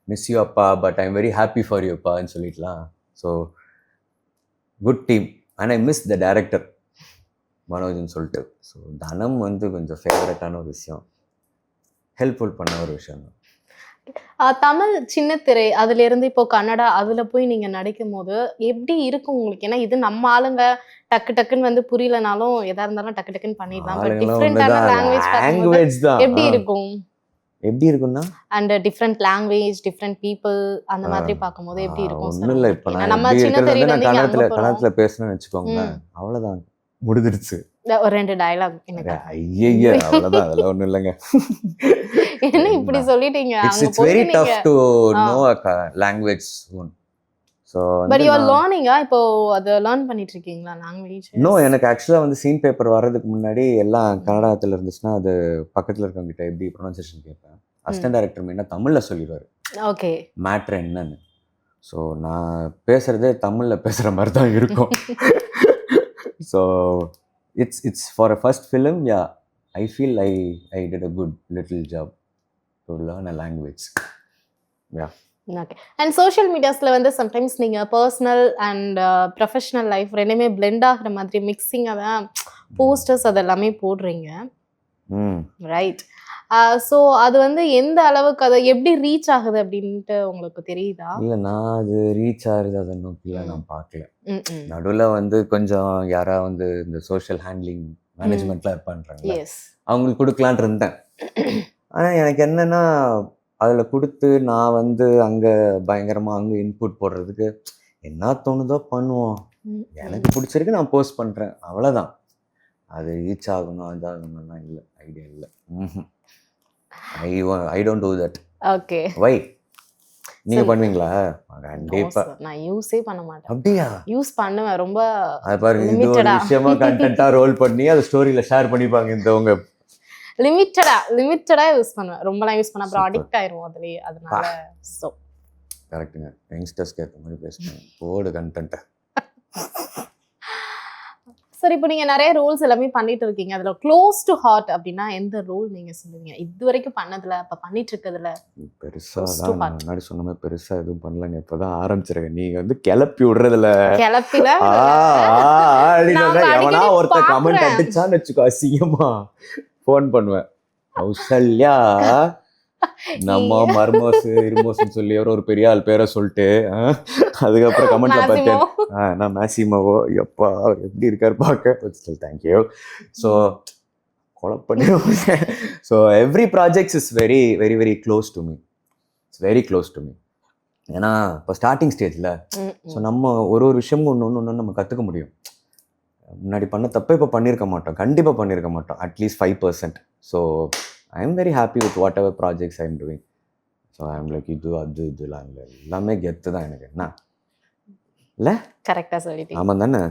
மிஸ் யூ அப்பா but I am very happy for you அப்பான்னு சொல்லிடலாம். So good team. And I miss the director மனோஜ்னு சொல்லிட்டு. ஸோ தனம் வந்து கொஞ்சம் ஃபேவரட்டான ஒரு விஷயம், ஹெல்ப்ஃபுல் பண்ண ஒரு விஷயம் தான். தமிழ் சின்னத்திரை அதுல இருந்து இப்போ கன்னடா அதுல போய் நீங்க நடிக்கும் போது எப்படி இருக்கும் உங்களுக்கு? ஏன்னா இது நம்ம ஆளுங்க டக்கு டக்குன்னு வந்து புரியலனாலும் எதா இருந்தாலும் டக்கு டக்குன்னு பண்ணிடலாம். பட் டிஃப்ரெண்டான லாங்குவேஜ் தான் எப்படி இருக்கும்? எப்படி இருக்கும்னா and different language different people அந்த மாதிரி பார்க்கும்போது எப்படி இருக்கும்? ஒன்றும் இல்லை. இப்போ நான் நம்ம எப்படி சின்னத்திரை இருக்கிறது நான் வந்து கன்னடத்தில் பேசணும்னு வச்சுக்கோங்களேன், அவ்வளோதான் முடிஞ்சிருச்சு. ஒரு 2 டயலாக் எனக்கு. ஐயையே அவ்வளோதான், அதெல்லாம் ஒன்றும் இல்லைங்க. என்ன இப்படி சொல்லிட்டீங்க? It's very tough to know a language soon. So but you are லேர்னிங்கா? இப்போ அதை லேர்ன் பண்ணிட்டு இருக்கீங்களா லாங்குவேஜ்? நோ, எனக்கு ஆக்சுவலாக வந்து சீன் பேப்பர் வர்றதுக்கு முன்னாடி எல்லாம் கன்னடத்தில் இருந்துச்சுன்னா அது பக்கத்தில் இருக்கவங்கிட்ட எப்படி ப்ரொனன்சியேஷன் கேட்பேன். அசிஸ்டன்ட் டைரக்டர் மீனா தமிழில் சொல்லிடுவார் ஓகே மேட்ரு என்னன்னு. ஸோ நான் பேசுகிறதே தமிழில் பேசுகிற மாதிரி தான் இருக்கும். So it's for a first film. Yeah, I feel I did a good little job to learn a language. Yeah. Okay. And social மீடியாஸ்ல வந்து சம்டைம்ஸ் நீங்க பர்சனல் அண்ட் ப்ரொஃபஷனல் லைஃப் ரெண்டுமே பிளெண்ட் ஆகுற மாதிரி மிக்சிங்காக தான் போஸ்டர்ஸ் அதெல்லாமே போடுறீங்க, ரைட்? ஸோ அது வந்து எந்த அளவுக்கு அதை எப்படி ரீச் ஆகுது அப்படின்ட்டு உங்களுக்கு தெரியுதா? இல்லை, நான் அது ரீச் ஆகுது அதை நோக்கில நான் பார்க்கல. நடுவில் வந்து கொஞ்சம் யாரா வந்து இந்த சோஷியல் ஹேண்ட்லிங் மேனேஜ்மெண்ட்லாம் இருப்பான்றாங்க, அவங்களுக்கு கொடுக்கலான் இருந்தேன். ஆனால் எனக்கு என்னென்னா அதில் கொடுத்து நான் வந்து அங்கே பயங்கரமாக அங்கே இன்புட் போடுறதுக்கு என்ன தோணுதோ பண்ணுவோம். எனக்கு பிடிச்சிருக்கு, நான் போஸ்ட் பண்ணுறேன், அவ்வளோதான். அது ரீச் ஆகணும் அதாகணும்னா இல்லை, ஐடியா இல்லை. I don't do that. Okay. Why? நீங்க பண்ணுவீங்களா? கண்டிப்பா நான் யூஸே பண்ண மாட்டேன். அப்படியா? யூஸ் பண்ணுவேன் ரொம்ப. அது பாருங்க, இது ஒரு விஷயமா கண்டென்ட்டா ரோல் பண்ணி அதை ஸ்டோரியில ஷேர் பண்ணிப்பாங்க இந்த உங்க. லிமிட்டடா யூஸ் பண்ணுவேன், ரொம்பலாம் யூஸ் பண்ண அப்புறம் அடிக்ட் ஆயிரும் அதுலயே. அதனால சோ கரெக்ட்டுங்க. யங்ஸ்டர்ஸ்க்கு ஏற்ற மாதிரி பேசுறேன், போடு கண்டென்ட். சரி, இப்போ நீங்க நிறைய ரோல்ஸ் எல்லாமே பண்ணிட்டு இருக்கீங்க. அதுல க்ளோஸ் டு ஹார்ட் அப்படின்னா எந்த ரோல் நீங்க சொல்லுவீங்க இது வரைக்கும் பண்ணதுல, இப்ப பண்ணிட்டு இருக்கிறதுல? பெருசா தான் முன்னாடி சொன்ன மாதிரி பெருசா எதுவும் பண்ணலங்க, இப்பதான் ஆரம்பிச்சிருக்கேன். நீங்க வந்து கிளப்பி விடுறதுல எவனா ஒருத்த கமெண்ட் அடிச்சான்னு வச்சுக்கோ, அசிங்கமா போன் பண்ணுவேன். கௌசல்யா நம்ம மர்மோஸ் இருமோஸ்ன்னு சொல்லி ஒரு பெரிய ஆள் பேரை சொல்லிட்டு அதுக்கப்புறம் கமெண்ட்ல பார்த்தேன், நான் மேசிமாவோ எப்பா எப்படி இருக்காரு பார்க்க, தேங்க்யூ. ஸோ கொலை பண்ணிடுவேன். So every projects is very very very close to me. It's very close to me. ஏன்னா இப்போ ஸ்டார்டிங் ஸ்டேஜில் ஸோ நம்ம ஒரு விஷயமும் ஒன்று நம்ம கற்றுக்க முடியும். முன்னாடி பண்ண தப்ப இப்போ பண்ணியிருக்க மாட்டோம், கண்டிப்பாக பண்ணியிருக்க மாட்டோம், at least 5%. So I am very happy with what ever projects I am doing. So I am like இது அது இதெல்லாம் இல்லை, எல்லாமே கெத்து தான் எனக்கு. என்ன இல்லை? கரெக்டாக சொல்லிட்டீங்க. ஆமாம் தானே?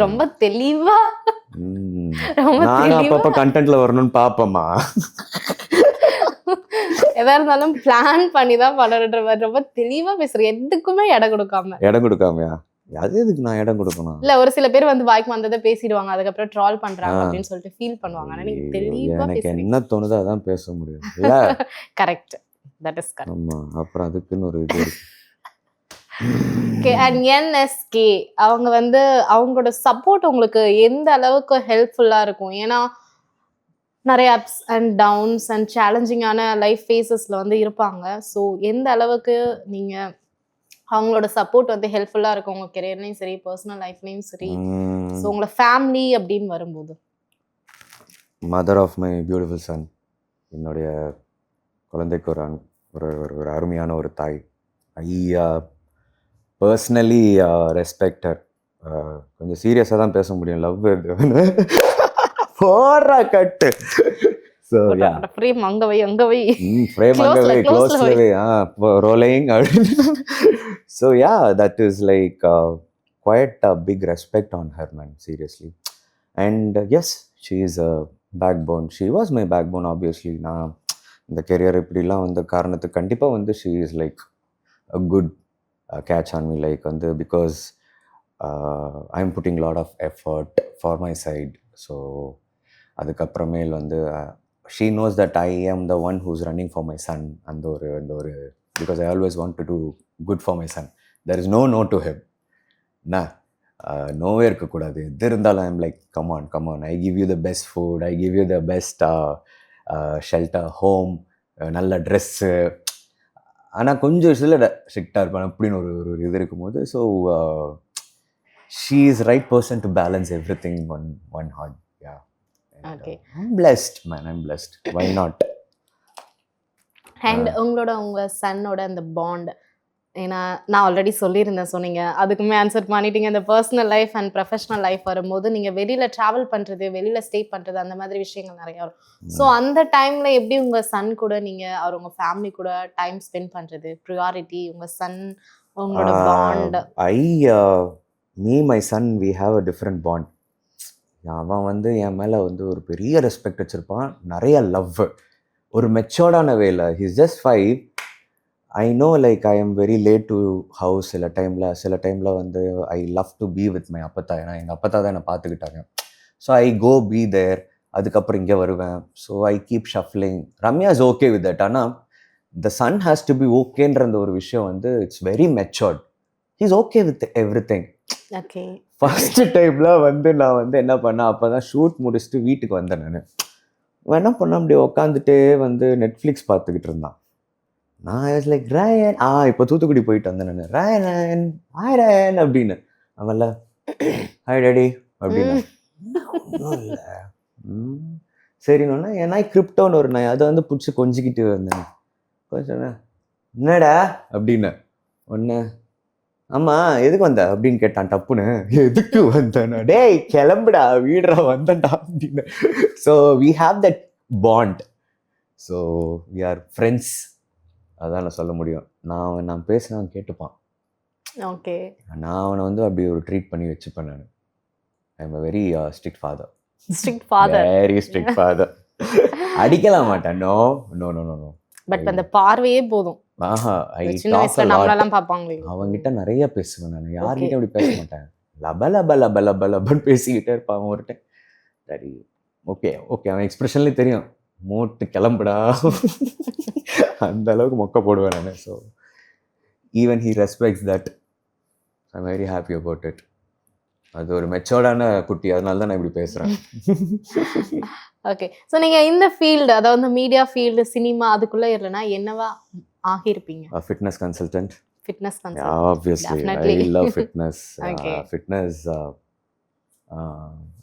ரொம்ப தெளிவா. நானும் அப்பப்போ கண்டென்ட்ல வரணும்னு பார்ப்போம்மா. எதா இருந்தாலும் பிளான் பண்ணி தான் பண்ணணுன்ற மாதிரி ரொம்ப தெளிவா பேசுறேன், எதுக்குமே இடம் கொடுக்காமையா? அது எதுக்கு நான் இடம் கொடுக்கணும்? இல்ல, ஒரு சில பேர் வந்து வாய்க்கு வந்ததை பேசிடுவாங்க, அதுக்கப்புறம் ட்ரால் பண்றாங்க அப்படின்னு சொல்லிட்டு ஃபீல் பண்ணுவாங்க. ஆனா நீங்க தெளிவா எனக்கு என்ன தோணுதோ அதான் பேச முடியும். இல்ல கரெக்ட், தட் இஸ் கரெக்ட். ஆமா, அப்புறம் அதுக்குன்னு ஒரு இது இருக்கு. ஓகே. அண்ட் NSK அவங்க வந்து அவங்களோட சப்போர்ட் உங்களுக்கு எந்த அளவுக்கு ஹெல்ப்ஃபுல்லா இருக்கும்? ஏன்னா நிறைய அப்ஸ் அண்ட் டவுன்ஸ் அண்ட் சேலஞ்சிங்கான லைஃப் ஃபேஸஸ்ல வந்து இருப்பாங்க. ஸோ எந்த அளவுக்கு நீங்க அவங்களோட சப்போர்ட் வந்து ஹெல்ப்ஃபுல்லா இருக்கும் உங்க கெரியர்லயும் சரி, பர்சனல் லைஃப்லயும் சரி? ஸோ உங்களோட ஃபேமிலி அப்படின்னு வரும்போது, mother of my beautiful son, என்னுடைய குழந்தைக்கு ஒரு ஒரு அருமையான ஒரு தாய். ஐயா பர்சனலி ரெஸ்பெக்டர். கொஞ்சம் சீரியஸாக தான் பேச முடியும், லவ் போடுற கட்டு. ஸோ யா ஃப்ரேம் அங்க வை அங்க வை ஃப்ரேம் Close-ல, அங்கவே close-ல க்ளோஸ்ல ரோலிங் அப்படின்னு. So yeah that is like quite a big respect on her, man, seriously. And yes, she is a backbone. She was my backbone, obviously. நான் இந்த கெரியர் இப்படிலாம் வந்த காரணத்துக்கு கண்டிப்பாக வந்து she is like a good catch on me, like வந்து because I'm putting a lot of effort for my side. So அதுக்கப்புறமேல் வந்து she knows that I am the one who's running for my son. அந்த ஒரு because I always want to do good for my son. There is no to him. நோவே இருக்கக்கூடாது. எது இருந்தாலும் I'm like come on I give you the best food, I give you the best shelter, home, நல்ல dress. ஆனால் கொஞ்சம் விஷயத்தில் ஸ்ட்ரிக்டாக இருப்பேன் அப்படின்னு ஒரு இது இருக்கும்போது. So she is right person to balance everything one heart. Yeah, Okay. I'm blessed, man, I'm blessed. Why not? And உங்க சன்னோட அந்த பாண்ட், ஏன்னா நான் ஆல்ரெடி சொல்லியிருந்தேன், சொன்னீங்க அதுக்குமே ஆன்சர் பண்ணிட்டீங்க. இந்த personal life and professional life வரும்போது நீங்கள் வெளியில் ட்ராவல் பண்ணுறது, வெளியில் ஸ்டே பண்ணுறது, அந்த மாதிரி விஷயங்கள் நிறையா வரும். ஸோ அந்த டைமில் எப்படி உங்கள் சன் கூட நீங்கள் அவர் உங்கள் ஃபேமிலி கூட டைம் ஸ்பெண்ட் பண்ணுறது, ப்ரியாரிட்டி உங்கள் சன், உங்களோட bond? My son, we have a different bond. அவன் வந்து என் மேலே வந்து ஒரு பெரிய ரெஸ்பெக்ட் வச்சுருப்பான், நிறைய லவ், ஒரு மெச்சோர்டான வேல. He's just 5. I know like I am very late to house. சில டைமில் வந்து I love to be with my அப்பத்தா. ஏன்னா எங்கள் அப்பத்தா தான் என்னை பார்த்துக்கிட்டாங்க. So I go be there. அதுக்கப்புறம் இங்கே வருவேன். So I keep shuffling. Ramya is okay with that. ஆனால் the son has to be ஓகேன்ற அந்த ஒரு விஷயம் வந்து it's very matured. He's okay with everything. Okay. First டைமில் வந்து நான் வந்து என்ன பண்ணேன், அப்போ தான் ஷூட் முடிச்சுட்டு வீட்டுக்கு வந்தேன். நான் என்ன பண்ண அப்படியே உட்காந்துட்டே வந்து நெட்ஃப்ளிக்ஸ் பார்த்துக்கிட்டு இருந்தான். நான் வாஸ் லைக் ராயன், இப்போ தூத்துக்குடி போயிட்டு வந்தேன் நான். ராயன், ஹாய் ராயன் அப்படின்னு. அவன்ல ஹாய் டேடி அப்படின்னு. ஒன்றும் இல்லை, சரிண்ணா. ஏன்னா கிரிப்டோன்னு ஒரு நாய், அதை வந்து பிடிச்சி கொஞ்சிக்கிட்டு வந்தேன். சொன்னேன் என்னடா அப்படின்னு. ஒன்று ஆமாம் எதுக்கு வந்த அப்படின்னு கேட்டான் டப்புன்னு. எதுக்கு வந்தேன்னா, டேய் கிளம்புடா வீடுறா வந்தேன்டா அப்படின்னு. So we have that bond. So we are friends. அதான் நான் சொல்ல முடியும். நான் பேசினா அவன் கேட்டுப்பான். ஓகே. நான் அவனை வந்து அப்படி ஒரு ட்ரீட் பண்ணி வச்சுப்பேன். நான் I am a very strict father. Very strict father. அடிக்கலாம் மாட்டேன். நோ. பட் அந்த பார்வையே போதும். சின்ன வயசுல நம்மளெல்லாம் பார்ப்பாங்களே. அவன்கிட்ட நிறைய பேசுவேன் நான். யார்கிட்ட அப்படி பேச மாட்டேன். லபன்னு பேசிக்கிட்டே இருப்பான். ஒரு டைம் சரி ஓகே அவன் எக்ஸ்பிரஷன்லேயே தெரியும், மூட்டு கிளம்புடா அந்த அளவுக்கு மொக்க போடுவேன் நான். So even he respects that. I am very happy about it. அது ஒரு மெச்சோர்டான குட்டி, அதனால தான் நான் இப்படி பேசுகிறேன். ஓகே. ஸோ நீங்கள் இந்த ஃபீல்டு, அதாவது மீடியா ஃபீல்டு, சினிமா, அதுக்குள்ளே இல்லைன்னா என்னவா ஆகியிருப்பீங்க? Fitness consultant. Fitness consultant. Obviously, I love fitness. Okay. Fitness.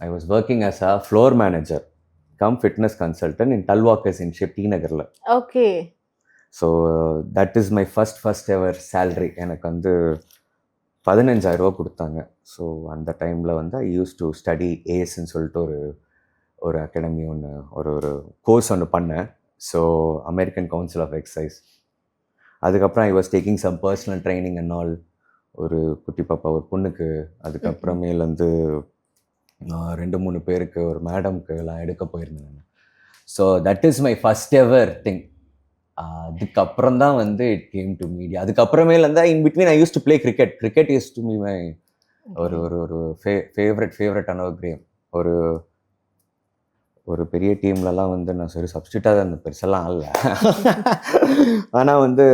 I was working as a floor manager come fitness consultant in Talwalkers in T Nagarla. Okay. So that is my first ever salary. எனக்கு வந்து 15,000 ரூபா கொடுத்தாங்க. So அந்த டைமில் வந்து I use to study ஏஸ்ன்னு சொல்லிட்டு ஒரு அகாடமி ஒன்று, ஒரு கோர்ஸ் ஒன்று பண்ணேன். So American council of exercise. அதுக்கப்புறம் I was taking some personal training and all. ஒரு குட்டி பாப்பா, ஒரு பொண்ணுக்கு, அதுக்கப்புறமேல் வந்து 2-3 பேருக்கு, ஒரு மேடம்க்கு எல்லாம் எடுக்க போயிருந்தேன் நான். So that is my first ever thing. அதுக்கப்புறம் தான் வந்து இட் கேம் டு மீடியா. அதுக்கப்புறமேல இருந்தால் in between I use to play cricket use to me my ஒரு ஃபேவரட்டான ஒரு கேம். ஒரு பெரிய டீம்லலாம் வந்து நான் சரி சப்ஸ்டியூட்டாக தான் இருந்தேன், பெருசெல்லாம் ஆகல. ஆனால் வந்து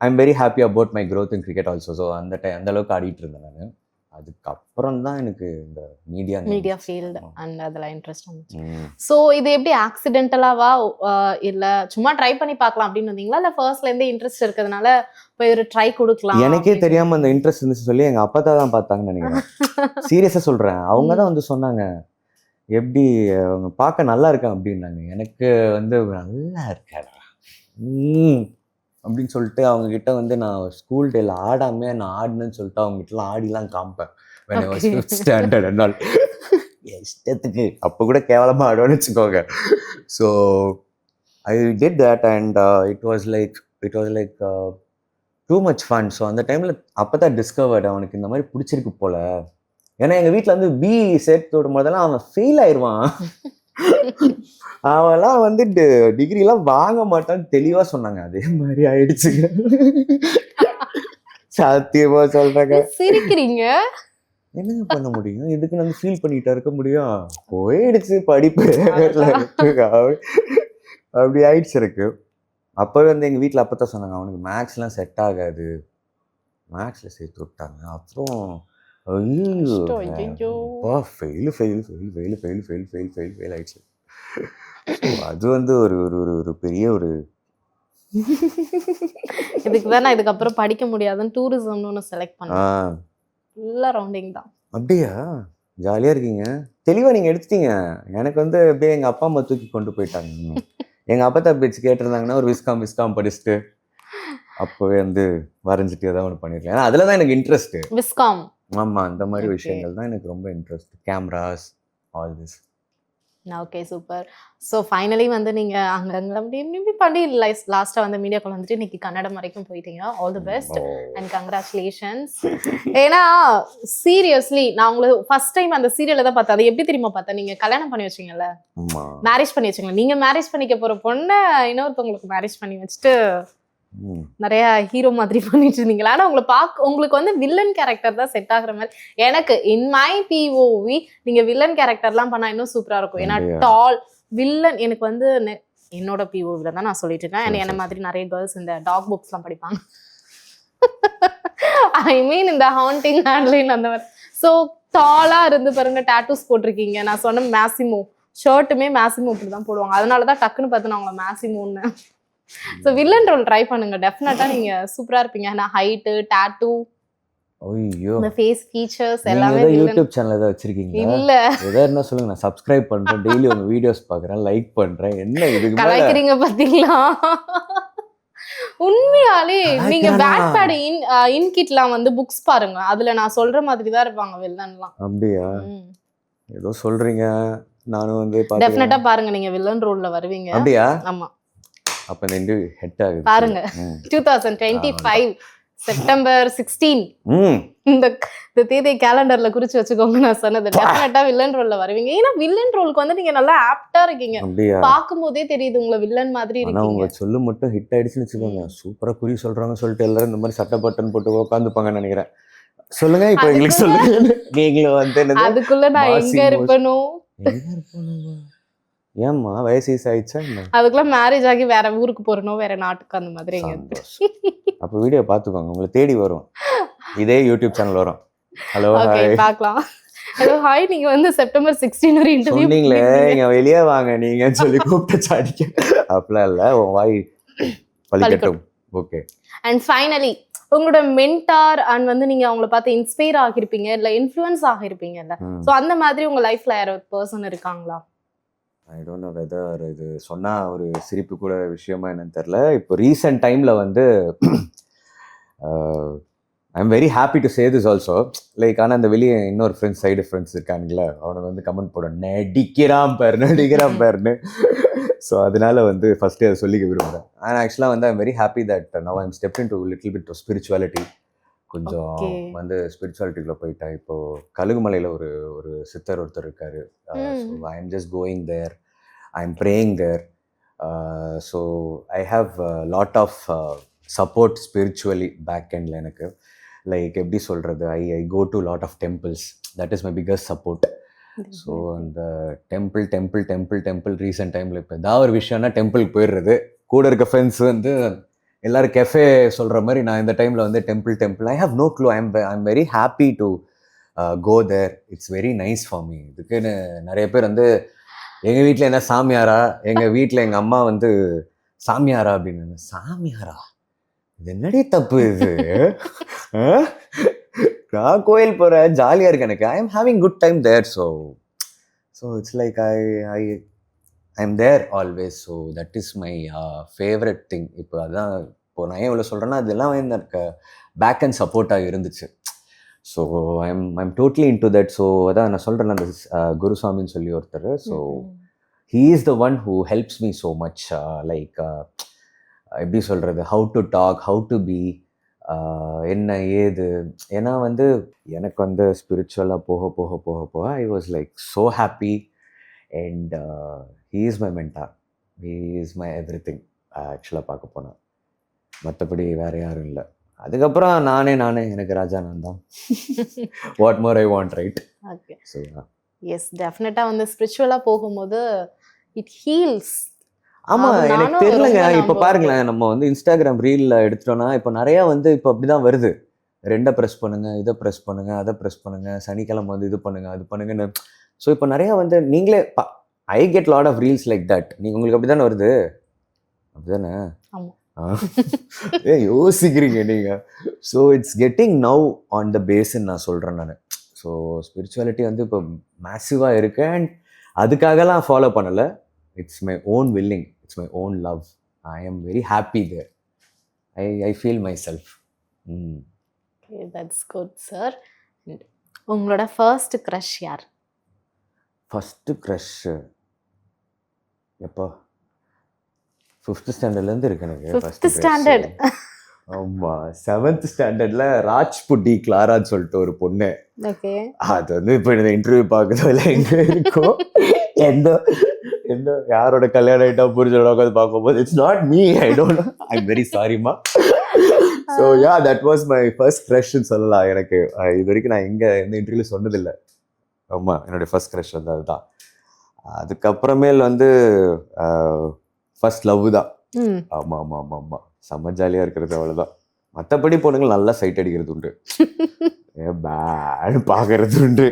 ஐ am very happy about my growth in cricket also. So அந்த அளவுக்கு ஆடிட்டு இருந்தேன் நான். அதுக்கப்புறம் தான் எனக்கு இந்த மீடியா ஃபீல்டு அண்ட் அதில் இன்ட்ரெஸ்ட் வந்துச்சு. ஸோ இது எப்படி ஆக்சிடென்டலாவா, இல்லை சும்மா ட்ரை பண்ணி பார்க்கலாம் அப்படின்னு வந்தீங்களா, இல்லை ஃபர்ஸ்ட்லேருந்தே இன்ட்ரெஸ்ட் இருக்கிறதுனால போய் ஒரு ட்ரை கொடுக்கலாம்? எனக்கே தெரியாமல் அந்த இன்ட்ரெஸ்ட் இருந்துச்சு சொல்லி எங்கள் அப்பா தான் பார்த்தாங்கன்னு நினைக்கிறேன். சீரியஸாக சொல்கிறேன். அவங்க தான் வந்து சொன்னாங்க, எப்படி அவங்க பார்க்க நல்லா இருக்கேன் அப்படின்னாங்க. எனக்கு வந்து நல்லா இருக்கேன் அப்படின்னு சொல்லிட்டு அவங்கக்கிட்ட வந்து நான் ஸ்கூல் டேல ஆடாமல் நான் ஆடினேன்னு சொல்லிட்டு அவங்ககிட்டலாம் ஆடிலாம் காமிப்பேன். when I was 5th standard and all. இஷ்டத்துக்கு அப்போ கூட கேவலமாக ஆடுவோன்னு வச்சுக்கோங்க. So I did that and it was like too much fun. So அந்த டைமில் அப்போ தான் டிஸ்கவர்டு அவனுக்கு இந்த மாதிரி பிடிச்சிருக்கு போல. ஏன்னா எங்கள் வீட்டில் வந்து பி சேர்த்து விடும் போதெல்லாம் அவன் ஃபெயில் ஆயிடுவான். அவன்லாம் வந்து டிகிரிலாம் வாங்க மாட்டான்னு தெளிவாக சொன்னாங்க. அதே மாதிரி ஆயிடுச்சுங்க. சத்தியமா சொல்றாங்க. சிரிக்கிறீங்க. என்னங்க பண்ண முடியும்? இதுக்கு நம்ம ஃபீல் பண்ணிட்டா இருக்க முடியும்? போயிடுச்சு படிப்பு. அப்படி ஆயிடுச்சு இருக்கு. அப்போவே வந்து எங்கள் வீட்டில் அப்போ தான் சொன்னாங்க அவனுக்கு மேக்ஸ்லாம் செட் ஆகாது, மேக்ஸில் சேர்த்து விட்டாங்க. அப்புறம் ஃபெயில் ஆயிடுச்சு. அது வந்து ஒரு ஒரு ஒரு பெரிய ஒரு இதுக்கு தான் நான் இதுக்கப்புறம் படிக்க முடியாதுன்னு டூரிசம்னு ஒன்று செலக்ட் பண்ணேன். ஃபுல்லாக ரவுண்டிங் தான். அப்படியா? ஜாலியாக இருக்கீங்க. தெளிவாக நீங்கள் எடுத்துட்டீங்க. எனக்கு வந்து அப்படியே எங்கள் அப்பா அம்மா தூக்கி கொண்டு போயிட்டாங்க. எங்கள் அப்பா தான் பேச்சு கேட்டிருந்தாங்கன்னா ஒரு விஸ்காம் படிச்சுட்டு அப்போவே வந்து வரைஞ்சிட்டு ஏதாவது ஒன்று பண்ணியிருக்கேன். ஏன்னா அதில் தான் எனக்கு இன்ட்ரெஸ்ட்டு. விஸ்காம். ஆமாம், அந்த மாதிரி விஷயங்கள் தான் எனக்கு ரொம்ப interest. Cameras, all this. Okay, super. So finally வந்து நீங்கள் அங்கங்கே அப்படி பண்ணி லாஸ்ட்டாக வந்து மீடியாக்குள்ள வந்துட்டு இன்னைக்கு கன்னடம் வரைக்கும் போயிட்டீங்க. All the best and congratulations. ஏன்னா சீரியஸ்லி நான் உங்களுக்கு ஃபர்ஸ்ட் டைம் அந்த சீரியலை தான் பார்த்தேன். அது எப்படி தெரியுமா பார்த்தேன்? நீங்கள் கல்யாணம் பண்ணி வச்சிங்கல்ல, மேரேஜ் பண்ணி வச்சிங்களா, நீங்கள் மேரேஜ் பண்ணிக்க போகிற பொண்ணை இன்னொருத்தவங்களுக்கு மேரேஜ் பண்ணி வச்சுட்டு நிறைய ஹீரோ மாதிரி பண்ணிட்டு இருந்தீங்களா? ஆனா உங்களுக்கு வந்து வில்லன் கேரக்டர் தான் செட் ஆகுற மாதிரி எனக்கு இன் மை பிஓவி. நீங்க வில்லன் கேரக்டர்லாம் பண்ணா இன்னும் சூப்பரா இருக்கும். ஏன்னா டால் வில்லன் எனக்கு வந்து என்னோட பிஓவில தான் நான் சொல்லிட்டு இருக்கேன். என்ன மாதிரி நிறைய கேர்ள்ஸ் இந்த டாக் புக்ஸ்லாம் படிப்பாங்க. ஐ மீன் இந்த ஹாண்டிங் ஹேண்ட்லைன் அந்த மாதிரி. ஸோ டாலா இருந்து பாருங்க, டாட்டூஸ் போட்டிருக்கீங்க. நான் சொன்ன மேசிமோ ஷர்ட்டுமே மேசிமோ இப்படி தான் போடுவாங்க. அதனாலதான் டக்குன்னு பார்த்து நான் உங்களை மேசிமோன்னு. ஸோ வில்லன் ரோல் ட்ரை பண்ணுங்க, டெஃபினட்டா நீங்க சூப்பரா இருப்பீங்க. நான் ஹைட், டாட்டூ, ஐயோ இந்த ஃபேஸ் ஃபீச்சர்ஸ் எல்லாமே. யூடியூப் சேனல் ஏதாவது வச்சிருக்கீங்களா? இல்ல, ஏதாவது என்ன சொல்லுங்க, நான் சப்ஸ்கிரைப் பண்றேன், டெய்லி உங்க வீடியோஸ் பார்க்கறேன், லைக் பண்றேன். என்ன இதுக்கு கலாய்க்கிறீங்க பாத்தீங்களா? உண்மையாலே நீங்க பேக்பேட் இன்கிட்லாம் வந்து புக்ஸ் பாருங்க, அதுல நான் சொல்ற மாதிரி தான் இருப்பாங்க வில்லன்லாம். அப்படியா? ஏதோ சொல்றீங்க, நானும் வந்து டெஃபினட்டா பாருங்க, நீங்க வில்லன் ரோல்ல வருவீங்க. அப்படியா? ஆமா, அப்ப இந்த இன்டர்வியூ ஹெட் ஆகுது பாருங்க. 2025 செப்டம்பர் 16 இந்த தேதி கேலண்டர்ல குறிச்சு வச்சுக்கோங்க. நான் சொன்னது டெஃபினட்டா வில்லன் ரோல்ல வருவீங்க. ஏன்னா வில்லன் ரோலுக்கு வந்து நீங்க நல்லா ஆப்டா இருக்கீங்க. பாக்கும் போதே தெரியுது உங்களை வில்லன் மாதிரி இருக்கீங்க. உங்க சொல்லு மட்டும் ஹிட் ஆயிடுச்சுன்னு வச்சுக்கோங்க, சூப்பரா குறி சொல்றாங்க சொல்லிட்டு எல்லாரும் இந்த மாதிரி சட்டை பட்டன் போட்டு உட்காந்துப்பாங்கன்னு நினைக்கிறேன். சொல்லுங்க, இப்ப எங்களுக்கு சொல்லுங்க. நீங்களும் வந்து அதுக்குள்ள நான் எங்க இருப்பணும்? ஏம்மா வயசு ஆயிடுச்சா? அதுக்குள்ள மேரேஜ் ஆகி வேற ஊருக்கு போறணும், வேற நாட்டுக்கு, அந்த மாதிரி. அப்ப வீடியோ பாத்துக்கோங்க, உங்களை தேடி வரும். இதே யூடியூப் சேனல் வரும். ஹலோ ஹாய் பார்க்கலாம். ஹலோ ஹாய், நீங்க வந்து செப்டம்பர் 16 ஒரு இன்டர்வியூ சொன்னீங்களே, நீங்க வெளியே வாங்க நீங்க சொல்லி கூப்பிட்டு சாடிக்க. அப்பலாம் இல்ல, உன் வாய் பலிக்கட்டும். ஓகே. அண்ட் ஃபைனலி உங்களோட மென்டார் அண்ட் வந்து நீங்க அவங்கள பார்த்து இன்ஸ்பயர் ஆகிருப்பீங்க, இல்ல இன்ஃப்ளூயன்ஸ் ஆகிருப்பீங்கல்ல, ஸோ அந்த மாதிரி உங்க லைஃப்ல யாராவது பர்சன் இருக்காங்களா? ஐ டோன்ட் நோ வெதர் இது சொன்னால் ஒரு சிரிப்பு கூட விஷயமா என்னன்னு தெரில. இப்போ ரீசெண்ட் டைமில் வந்து ஐ am very happy to say this also. Like ஆனால் அந்த வெளியே இன்னொரு சைடு ஃப்ரெண்ட்ஸ் இருக்கானுங்களே, அவனுக்கு வந்து கமெண்ட் போட நடிக்கிறான் பேருன்னு. ஸோ அதனால வந்து ஃபஸ்ட்டு அதை சொல்லிக்க விரும்புகிறேன். அண்ட் ஆக்சுவலாக வந்து ஐ am very happy that now I am step in to little bit spirituality. கொஞ்சம் வந்து ஸ்பிரிச்சுவாலிட்டிக்குள்ள போயிட்டேன். இப்போ கழுகுமலையில் ஒரு சித்தர் ஒருத்தர் இருக்காரு. So I am just going there, I am praying there. So I have lot of support spiritually back எண்டில் எனக்கு. லைக் எப்படி சொல்கிறது, I go to lot of temples, that is my biggest support. So அந்த temple recent டைமில் இப்போ ஏதாவது ஒரு விஷயம்னா டெம்பிளுக்கு போயிடுறது. கூட இருக்க ஃப்ரெண்ட்ஸ் வந்து எல்லாரும் கெஃபே சொல்கிற மாதிரி, நான் இந்த டைமில் வந்து temple I have no clue. I am very happy to go there. It's very nice for me. இதுக்குன்னு நிறைய பேர் வந்து எங்கள் வீட்டில் என்ன சாமியாரா, எங்கள் வீட்டில் எங்கள் அம்மா வந்து சாமியாரா அப்படின்னு. சாமியாரா? இது என்னடி தப்பு இது? நான் கோயில் போகிறேன், ஜாலியாக இருக்கு எனக்கு. I am having good time there. So it's like I am there always. So that is my favourite thing. இப்போ அதான் இப்போ நான் ஏன் இவ்வளோ சொல்கிறேன்னா, அதெல்லாம் எனக்கு பேக் அண்ட் சப்போர்ட்டாக இருந்துச்சு. So I'm totally in to that. So அதான் நான் சொல்கிறேன், அந்த குருசாமின்னு சொல்லி ஒருத்தர். So he is the one who helps me so much, like எப்படி சொல்கிறது, how to talk, how to be, என்ன ஏது. ஏன்னா வந்து எனக்கு வந்து ஸ்பிரிச்சுவலாக போக போக போக போக I was like so happy. And he is my mentor, he is my everything ஆக்சுவலாக பார்க்க போனால். மற்றபடி வேறு யாரும் இல்லை. அதுக்கப்புறம் நானே எனக்கு ராஜா நான் தான். What more I want, right? Okay. So yes, டெஃபினட்டாக வந்து ஸ்பிரிச்சுவலாக போகும்போது இட் ஹீல்ஸ். ஆமாம், அது எனக்கு நானும் தெரியலங்க. ரொம்ப இப்போ பாருங்களேன், நம்ம வந்து இன்ஸ்டாகிராம் ரீலில் எடுத்துட்டோன்னா இப்போ நிறையா வந்து இப்போ அப்படி தான் வருது. 2 ப்ரெஸ் பண்ணுங்கள், இதை ப்ரெஸ் பண்ணுங்கள், அதை ப்ரெஸ் பண்ணுங்கள், சனிக்கிழமை வந்து இது பண்ணுங்கள், அது பண்ணுங்கன்னு. ஸோ இப்போ நிறையா வந்து நீங்களே I get lot of reels like that. நீங்கள் உங்களுக்கு அப்படி தானே வருது? அப்படி தானே? ஆமாம். ஏன் யோசிக்கிறீங்க நீங்கள்? So it's getting now on the பேஸ்ன்னு நான் சொல்கிறேன் நான். ஸோ ஸ்பிரிச்சுவாலிட்டி வந்து இப்போ மேசிவாக இருக்கு. அண்ட் அதுக்காகலாம் ஃபாலோ பண்ணலை. It's my own willing, it's my own love. I am very happy there. I feel my self. Okay, that's good sir. உங்களோட ஃபர்ஸ்ட் க்ரஷ் யார்? ஃபஸ்ட்டு க்ரஷ்ஷு எப்போ? 5th ஸ்டாண்டர்ட்லேருந்து இருக்கு எனக்கு. 5th standard? ஆமாம், 7th ஸ்டாண்டர்டில் ராஜ்புட்டி கிளாரான்னு சொல்லிட்டு ஒரு பொண்ணு. ஓகே. அது வந்து இப்போ இந்த இன்டர்வியூ பார்க்குறதுல எங்கே இருக்கும், எந்த எந்த யாரோட கல்யாணம் ஆகிட்டா புரிஞ்சோட உட்காந்து பார்க்கும்போது it's not me. I don't know, I am very சாரிம்மா. So yeah, that was my first க்ரஷ்ன்னு சொல்லலாம். எனக்கு இது வரைக்கும் நான் எந்த இன்டர்வியூ சொன்னதில்லை. ஆமாம், என்னுடைய ஃபர்ஸ்ட் க்ரஷ் வந்து அதுதான். அதுக்கப்புறமேல் வந்து ஃபர்ஸ்ட் லவ் தான். ஆமாம் ஆமாம் ஆமாம் ஆமாம், செம்ம ஜாலியாக இருக்கிறது, அவ்வளோதான். மற்றபடி பொண்ணுங்கள் நல்லா சைட் அடிக்கிறது உண்டு, பேட் பார்க்கறது உண்டு.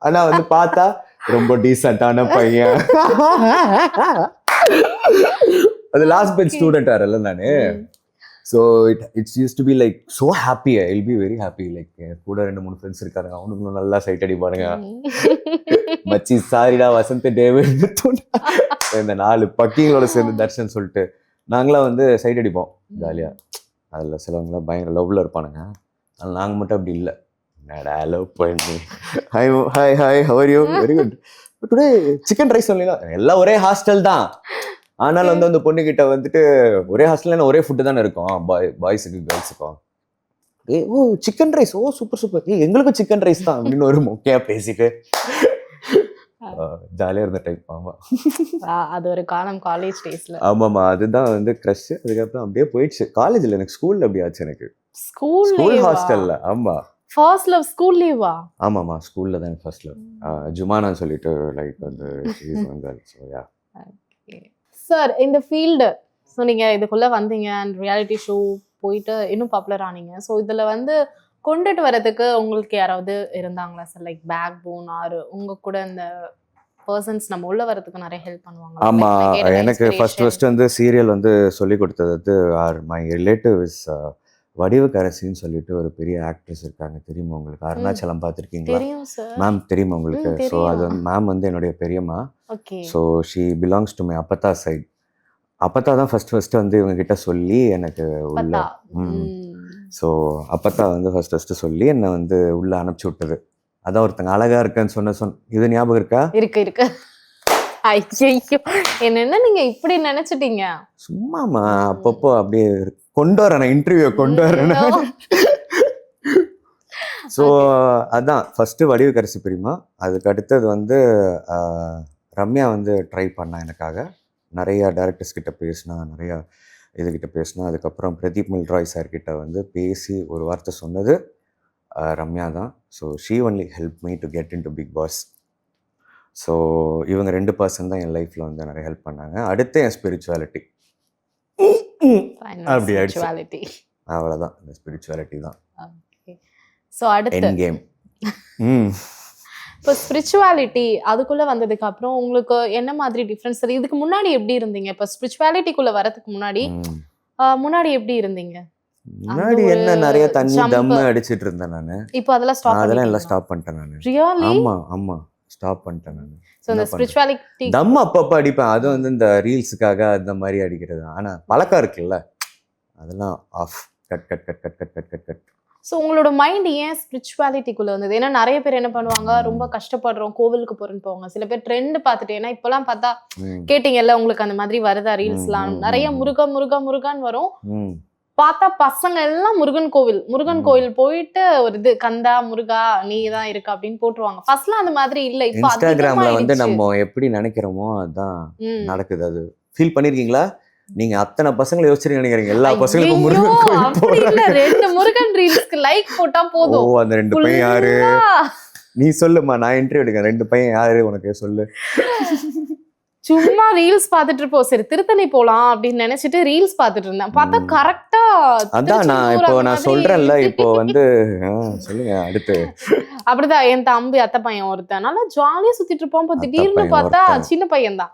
ஆனால் வந்து பார்த்தா ரொம்ப டீசெண்டான பையன். அது லாஸ்ட் பெஞ்ச் ஸ்டூடெண்ட் ஆறல நான். So it's use to be like so happy. I will be very happy. Like கூட 2-3 ஃப்ரெண்ட்ஸ் இருக்காங்க, அவனுங்களும் நல்லா சைட் அடிப்பானுங்க. மச்சி சாரிடா வசந்த் டேவிட் இந்த 4 பக்கிங்களோட சேர்ந்து தர்ஷன் சொல்லிட்டு நாங்களாம் வந்து சைட் அடிப்போம் ஜாலியாக. அதில் சிலவங்களாம் பயங்கர லவ்வில் இருப்பானுங்க, அதில் நாங்கள் மட்டும் அப்படி இல்லை. என்னடா லவ் பண்ணி hi hi hi how are you, very good, today chicken rice சொல்லலாம். எல்லாம் ஒரே ஹாஸ்டல் தான், ஆனால் வந்து அந்த பொண்ணுக்கிட்ட வந்துட்டு ஒரே ஹாஸ்டல்ல ஒரே ஃபுட்டு தானே இருக்கும், பாய்ஸுக்கு கேர்ள்ஸுக்கும். ஓ சிக்கன் ரைஸ், ஓ சூப்பர் சூப்பர், எங்களுக்கும் சிக்கன் ரைஸ் தான் அப்படின்னு ஒரு மொக்கையா பேசிட்டு ஜாலியாக இருந்த டைம். ஆமாம், அது ஒரு காலம், காலேஜ் டேஸ்ல. ஆமாம்மா, அதுதான் வந்து க்ரஷ். அதுக்கப்புறம் அப்படியே போயிடுச்சு. காலேஜில் எனக்கு ஸ்கூலில் அப்படி ஆச்சு. எனக்கு ஸ்கூல் ஹாஸ்டல்ல. ஆமாம், ஃபர்ஸ்ட் லவ் ஸ்கூல் லீவா? ஆமாம்மா, ஸ்கூலில் தான் ஃபர்ஸ்ட் லவ். ஜுமானான்னு சொல்லிட்டு லைக் வந்து சார் இந்த ஃபீல்டு, ஸோ நீங்கள் இதுக்குள்ளே வந்தீங்க அண்ட் ரியாலிட்டி ஷோ போயிட்டு இன்னும் பாப்புலர் ஆனீங்க. ஸோ இதில் வந்து கொண்டுட்டு வரதுக்கு உங்களுக்கு யாராவது இருந்தாங்களா sir, like backbone or உங்கள் கூட இந்த பர்சன்ஸ் நம்ம உள்ள வரதுக்கு நிறைய ஹெல்ப் பண்ணுவாங்க? ஆமாம், எனக்கு ஃபர்ஸ்ட் வந்து சீரியல் வந்து சொல்லி கொடுத்தது ஆர் மை ரிலேட்டிவ் இஸ் வடிவுக்கரசின்னு சொல்லிட்டு ஒரு பெரிய ஆக்ட்ரஸ் இருக்காங்க, தெரியுமா உங்களுக்கு? அருணாச்சலம் பார்த்துருக்கீங்களா மேம்? தெரியுமா உங்களுக்கு? ஸோ அது வந்து மேம் வந்து என்னுடைய பெரியம்மா. So she belongs to my அப்பத்தா சைட். அப்பத்தா தான் ஃபர்ஸ்ட் வந்து இவங்க கிட்ட சொல்லி எனக்கு உள்ள ஸோ அப்பத்தா வந்து ஃபர்ஸ்ட் சொல்லி என்னை வந்து உள்ள அனுப்பிச்சி விட்டது. அதான் ஒருத்தங்க அழகா இருக்கேன்னு சொன்ன இது ஞாபகம் இருக்கா? இருக்கு. ஐயோ, என்ன நீங்க இப்படி நினைச்சிட்டீங்க? சும்மாமா, அப்பப்போ அப்படியே கொண்டு வரேன், இன்டர்வியூ கொண்டு வரேன். ஸோ அதான் ஃபஸ்ட்டு வடிவுக்கரசி பெரியம்மா. அதுக்கு அடுத்தது வந்து ரம்யா வந்து ட்ரை பண்ணா எனக்காக. நிறையா டேரக்டர்ஸ் கிட்ட பேசினா, நிறையா இதுகிட்ட பேசினா. அதுக்கப்புறம் பிரதீப் மில்ராய் சார்கிட்ட வந்து பேசி ஒரு வார்த்தை சொன்னது ரம்யா தான். So she only help me to get into Bigg Boss. So இவங்க 2 பர்சன் தான் என் லைஃப்பில் வந்து நிறைய ஹெல்ப் பண்ணாங்க. அடுத்து என் ஸ்பிரிச்சுவாலிட்டி அப்படி ஆயிடுச்சு. அவ்வளோதான், இந்த ஸ்பிரிச்சுவாலிட்டி தான். ஸோ அடுத்து எண்ட் கேம். இப்போ ஸ்பிரிச்சுவாலிட்டி அதுக்குள்ள வந்ததுக்கு அப்புறம் உங்களுக்கு என்ன மாதிரி டிஃப்ரென்ஸ்? இதுக்கு முன்னாடி எப்படி இருந்தீங்க? இப்போ ஸ்பிரிச்சுவாலிட்டிக்குள்ள வரதுக்கு முன்னாடி எப்படி இருந்தீங்க? முன்னாடி என்ன நிறைய தண்ணி தம்மு அடிச்சிட்டு இருந்தேன் நான். இப்போ அதெல்லாம் எல்லாம் ஸ்டாப் பண்ணிட்டேன் நான். ரியலி? ஆமா ஸ்டாப் பண்ணிட்டேன் நான். சோ இந்த ஸ்பிரிச்சுவாலிட்டி தம்மு அப்பப்ப அடிப்பேன், அது வந்து இந்த ரீல்ஸுக்காக அந்த மாதிரி அடிக்கிறது. ஆனா பழக்கம் இருக்குல்ல, அதெல்லாம் off, cut cut cut cut cut cut cut cut. So உங்களோட மைண்ட் ஏன் ஸ்பிரிச்சுவாலிட்டிக்குள்ள வந்தது? ஏன்னா நிறைய பேர் என்ன பண்ணுவாங்க, ரொம்ப கஷ்டப்படுறோம் கோவிலுக்கு போறேன்னு போவாங்க. சில பேர் ட்ரெண்ட் பார்த்துட்டு, ஏன்னா இப்பெல்லாம் பார்த்தா கேட்டீங்கல்ல உங்களுக்கு அந்த மாதிரி வருதா ரீல்ஸ்லாம், நிறைய முருகா முருகா முருகான்னு வரும். பார்த்தா பசங்க எல்லாம் முருகன் கோவில் போயிட்டு ஒரு இது கந்தா முருகா நீ தான் இருக்க அப்படின்னு போட்டுருவாங்க. ஃபர்ஸ்ட்லாம் அந்த மாதிரி இல்ல. இப்போ இன்ஸ்டாகிராம்ல வந்து நம்ம எப்படி நினைக்கிறோமோ அதான் நடக்குது. அது ஃபீல் பண்ணிருக்கீங்களா? நீங்க அத்தனை பசங்களை யோசிச்சு நினைக்கிறீங்க, எல்லா பசங்களுக்கும் முருகன் கோவில் போறீங்க. 2 முருகன் ரீல்ஸ்க்கு லைக் போட்டா போதும். ஓ அந்த 2 பையன் யாரு? நீ சொல்லுமா, நான் இன்டர்வியூ எடுக்கிறேன். 2 பையன் யாரு உனக்கு சொல்லு. சும்மா ரீல்ஸ் பாத்துட்டு இருப்போம். சரி திருத்தணி போலாம் அப்படின்னு நினைச்சிட்டு ரீல்ஸ் பாத்துட்டு இருந்தேன். பார்த்தா கரெக்டா அதான் நான் சொல்றேன்ல. இப்போ வந்து சொல்லுங்க அடுத்து. அப்படிதான் என் தம்பி அத்தை பையன் ஒருத்தன் நல்லா ஜாலியா சுத்திட்டு இருப்பான். திடீர்னு பார்த்தா சின்ன பையன் தான்.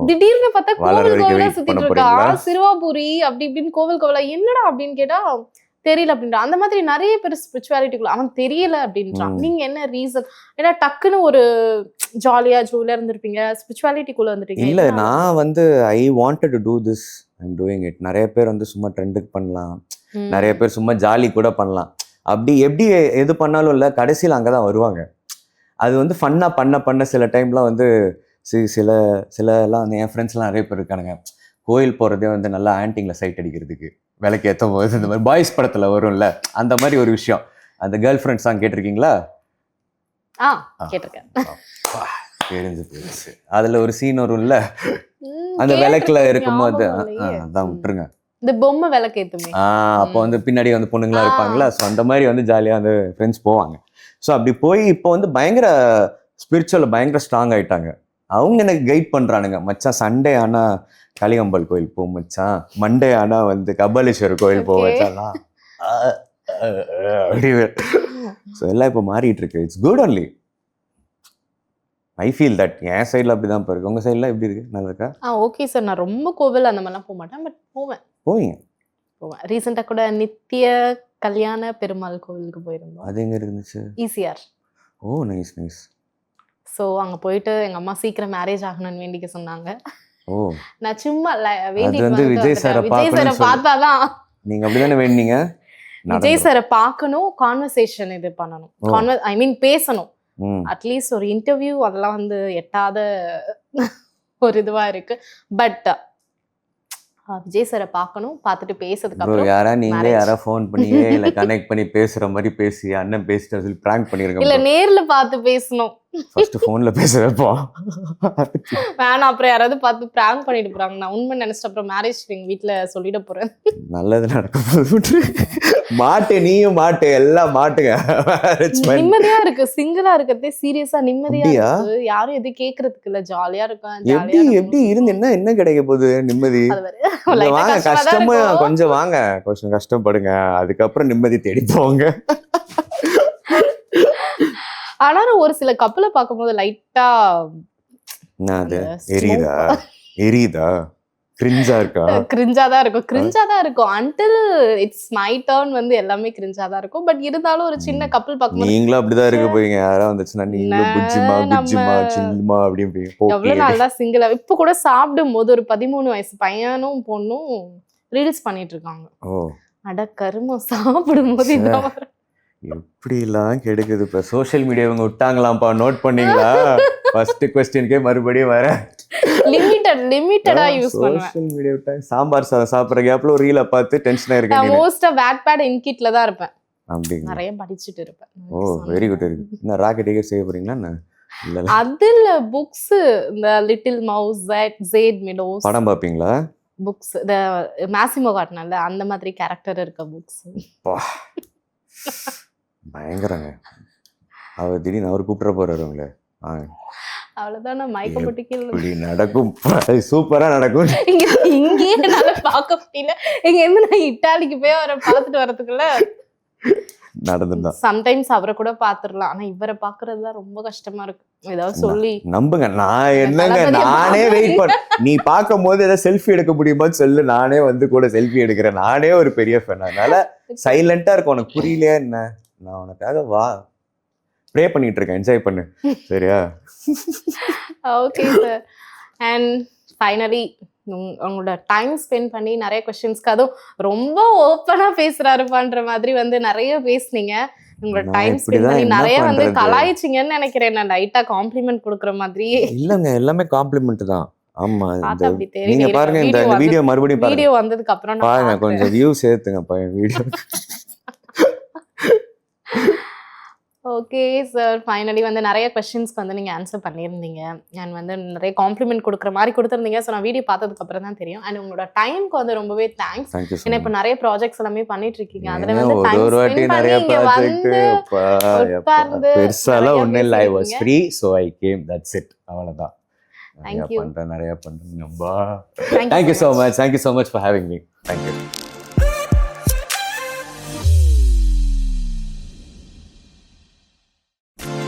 திடீர்னு பார்த்தா கோவிலா சுத்திட்டு இருக்கா. சிறுவாபுரி அப்படி இப்படின்னு கோவிலா என்னடா அப்படின்னு கேட்டா தெரியல அப்படின்றான். அந்த மாதிரி நிறைய பேர் ஸ்பிரிச்சுவாலிட்டிக்குள்ள அவன் தெரியல அப்படின்றான். நீங்க என்ன ரீசன்? ஏன்னா டக்குன்னு ஒரு ஜாலியா இருந்திருப்பீங்க, ஸ்பிரிச்சுவாலிட்டிக்குள்ள வந்துட்டீங்க. இல்ல நான் வந்து I wanted to do this, I am doing it. நிறைய பேர் வந்து சும்மா ட்ரெண்டுக்கு பண்ணலாம், நிறைய பேர் சும்மா ஜாலி கூட பண்ணலாம். அப்படி எப்படி எது பண்ணாலும் இல்லை, கடைசியில் அங்கே தான் வருவாங்க. அது வந்து ஃபன்னாக பண்ண சில டைம்லாம் வந்து சில எல்லாம் வந்து என் ஃப்ரெண்ட்ஸ்லாம் நிறைய பேர் இருக்கானுங்க. கோயில் போகிறதே வந்து நல்லா ஆன்டிங்கில் சைட் அடிக்கிறதுக்கு, விளக்கு ஏற்றும் போது இந்த மாதிரி பாய்ஸ் படத்தில் வரும்ல அந்த மாதிரி ஒரு விஷயம். அந்த கேர்ள் ஃப்ரெண்ட் சாங் கேட்டிருக்கீங்களா? கேட்டிருக்கேன். தெரிஞ்சு போயிடுச்சு. அதில் ஒரு சீன் வரும்ல, அந்த விளக்குல இருக்கும்போது அதான் விட்டுருங்க, இந்த பொம்மை விளக்கு ஏத்துமே. அப்போ வந்து பின்னாடி வந்து பொண்ணுங்களா இருப்பாங்களா. ஸோ அந்த மாதிரி வந்து ஜாலியாக அந்த ஃப்ரெண்ட்ஸ் போவாங்க. ஸோ அப்படி போய் இப்போ வந்து பயங்கர ஸ்பிரிச்சுவல் பயங்கர ஸ்ட்ராங் ஆயிட்டாங்க. அவங்க எனக்கு கைட் பண்றானுங்க. மச்சான் சண்டே ஆனா காளிகம்பாள் கோயில் போ மச்சான், மண்டே ஆனா வந்து கபாலீஸ்வரர் கோயில் போ மச்சான். ஸோ எல்லாம் இப்போ மாறிட்டு இருக்கு. It's good only. I feel that என் சைடில் அப்படி தான் இருக்கு. உங்கள் சைடில் எப்படி இருக்கு? நல்லா இருக்கா? Okay sir. நான் ரொம்ப கோவில் அந்த மாதிரிலாம் போக மாட்டேன், பட் போவேன். ரீசெண்டாக கூட நித்திய கல்யாண பெருமாள் கோவிலுக்கு போயிருந்தோம். அது எங்கே இருந்துச்சு? ஈசிஆர். ஓ நைஸ் நைஸ். ஸோ அங்கே போயிட்டு எங்கள் அம்மா சீக்கிரம் மேரேஜ் ஆகணும்னு வேண்டிக்க சொன்னாங்க. ஓ நான் சும்மா அது வந்து விஜய் சாரை பார்த்தாதான். நீங்க அப்படிதானே வேண்டீங்க? விஜய் சாரை பார்க்கணும், கான்வர்சேஷன் இது பண்ணணும், ஐ மீன் பேசணும். அட்லீஸ்ட் ஒரு இன்டர்வியூ அதெல்லாம் வந்து எட்டாத ஒரு இதுவா இருக்கு. பட் விஜய் சாரை பார்க்கணும், பார்த்துட்டு பேசுறதுக்கு அப்புறம் யாரா நீங்களே யாரா ஃபோன் பண்ணி இல்ல கனெக்ட் பண்ணி பேசுற மாதிரி பேசி அண்ணன் பேசிட்டு சொல்லி பிராங்க் பண்ணிருங்க. இல்ல நேர்ல பார்த்து பேசணும். ஃபர்ஸ்ட் ஃபோன்ல பேசுறப்போ வேணாம், அப்புறம் யாராவது பார்த்து பிராங்க் பண்ணிட்டு போறாங்க. நான் உண்மை நினைச்சிட்டு அப்புறம் மேரேஜ் எங்க வீட்டுல சொல்லிட போறேன். நல்லது நடக்க போகுது. மாட்டு நீயும் மாட்டு எல்லாம் மாட்டுங்க. நிம்மதியா இருக்கு. சிங்கிளா இருக்கிறதே சீரியஸா நிம்மதியா இருக்கு. யாரும் எதுவும் கேக்குறதுக்கு இல்ல. ஜாலியா இருக்கும். எப்படி இருந்து என்ன கிடைக்க போகுது நிம்மதி? வாங்க கஷ்டமா கொஞ்சம் வாங்க, கொஞ்சம் கஷ்டப்படுங்க, அதுக்கப்புறம் நிம்மதி தேடி போங்க. ஆனாலும் ஒரு சில கப்பலை பார்க்கும்போது லைட்டா எரியுதா கிரிஞ்சா இருக்கா? கிரிஞ்சா தான் இருக்கும் until it's my turn வந்து எல்லாமே கிரிஞ்சா தான் இருக்கும். பட் இருந்தாலும் ஒரு சின்ன கப்பல் பார்க்கும்போது நீங்களும் அப்படிதான் இருக்க போறீங்க. யாரா வந்துச்சுன்னா நீங்களும் புஜ்ஜிமா சில்லுமா அப்படி எவ்வளவு நல்லா சிங்கிளா. இப்ப கூட சாப்பிடும் போது ஒரு 13 வயசு பையனும் பொண்ணும் ரீல்ஸ் பண்ணிட்டு இருக்காங்க. அட கருமம், சாப்பிடும் போது எப்படிலாம் கெடுக்குது. இப்ப சோசியல் மீடியா இவங்க விட்டாங்களாம்ப்பா, நோட் பண்ணீங்களா? ஃபர்ஸ்ட் क्वेश्चनக்கே மறுபடியும் வர லிமிட்டடா யூஸ் பண்ணுவேன். சோசியல் மீடியா விட்டா சாம்பார் சாதம் சாப்பிடுற கேப்ல ஒரு ரீல பார்த்து டென்ஷன் ஆயிருக்கேன். நான் மோஸ்டா வேட்பேட் இன்கிட்ல தான் இருப்பேன். அப்படி நிறைய படிச்சிட்டு இருப்பேன். ஓ வெரி குட் வெரி குட். என்ன ராக்கெட் ஏகே செய்ய போறீங்களா? இல்ல அதுல புக்ஸ், இந்த லிட்டில் மவுஸ், ஜேட் மிடோஸ் படம் பாப்பீங்களா? புக்ஸ் இந்த மாசிமோ காட்டினால அந்த மாதிரி கேரக்டர் இருக்க புக்ஸ். பயங்கரங்க. அவர் திடீர்னு அவர் கூப்பிட போறாரு உங்களை. அவ்வளவுதான், நான் மயக்க போட்டு கீழே நடக்கும். சூப்பரா நடக்கும். இங்கேயே என்னால பார்க்க முடியல. எங்க இருந்து நான் இட்டாலிக்கு போய் அவரை பார்த்துட்டு வரதுக்குள்ள நடந்துதான். சம்டைம்ஸ் அவரை கூட பாத்துடலாம், ஆனா இவரை பாக்குறதுதான் ரொம்ப கஷ்டமா இருக்கு. ஏதாவது சொல்லி நம்புங்க. நான் என்னங்க நானே வெயிட் பண்ண, நீ பார்க்கும் போது ஏதாவது செல்ஃபி எடுக்க முடியுமான்னு சொல்லு, நானே வந்து கூட செல்ஃபி எடுக்கிறேன். நானே ஒரு பெரிய ஃபேன். அதனால சைலண்டா இருக்கும். உனக்கு புரியலையா என்ன? நான் உனக்காக ப்ரே பண்ணிட்டு இருக்கேன், என்ஜாய் பண்ணு சரியா? Okay sir. அண்ட் ஃபைனலி உங்களோட டைம் ஸ்பெண்ட் பண்ணி நிறைய கொஸ்டின்ஸ்க்கு அதுவும் ரொம்ப ஓப்பனா பேசுறாருப்பான்ற மாதிரி வந்து நிறைய பேசுனீங்க. உங்களோட நான் டைம் ஸ்பெண்ட் இப்படிதான் பண்ணி என்ன நிறைய வந்து பண்றது? கலாய்ச்சிங்கன்னு நினைக்கிறேன். நான் லைட்டா காம்ப்ளிமெண்ட் கொடுக்குற மாதிரி இல்லங்க, எல்லாமே காம்ப்ளிமெண்ட் தான். ஆமா. பார்த்தா அப்படி நீங்க தெரியல. பாருங்க, இந்த வீடியோ மறுபடியும் பாருங்க. வீடியோ வந்ததுக்கு அப்புறம் நான் பாருங்க, பார்க்கிறேன். கொஞ்சம் வியூஸ் ஏத்துங்கப்பா என் வீடியோ. ஓகே சார், ஃபைனலி வந்து நிறைய கொஸ்டின்ஸ்க்கு வந்து நீங்கள் ஆன்சர் பண்ணியிருந்தீங்க. அண்ட் வந்து நிறைய காம்ப்ளிமெண்ட் கொடுக்குற மாதிரி கொடுத்துருந்தீங்க. ஸோ நான் வீடியோ பார்த்ததுக்கு அப்புறம் தான் தெரியும். அண்ட் உங்களோட டைம்க்கு வந்து ரொம்பவே தேங்க்ஸ். தேங்க்யூ ஸோ ஏன்னா இப்போ மச். நிறைய ப்ராஜெக்ட்ஸ் எல்லாமே பண்ணிட்டு இருக்கீங்க. அதில் ஏங்க வந்து ஒரு டைம் ஒரு வாட்டி ஸ்பெண்ட் பண்ணி நிறைய இங்கே ப்ராஜெக்ட் வந்து உட்கார்ந்து பெருசாலாம் நிறைய ஒன்றும் இல்லை. ஐ வாஸ் பேசியிருக்கீங்க. Free so I came, that's it. அவ்வளோதான். Thank you. நிறைய பண்றேன். Thank you thank you so so much. Much. Thank you so much for having me. Thank you.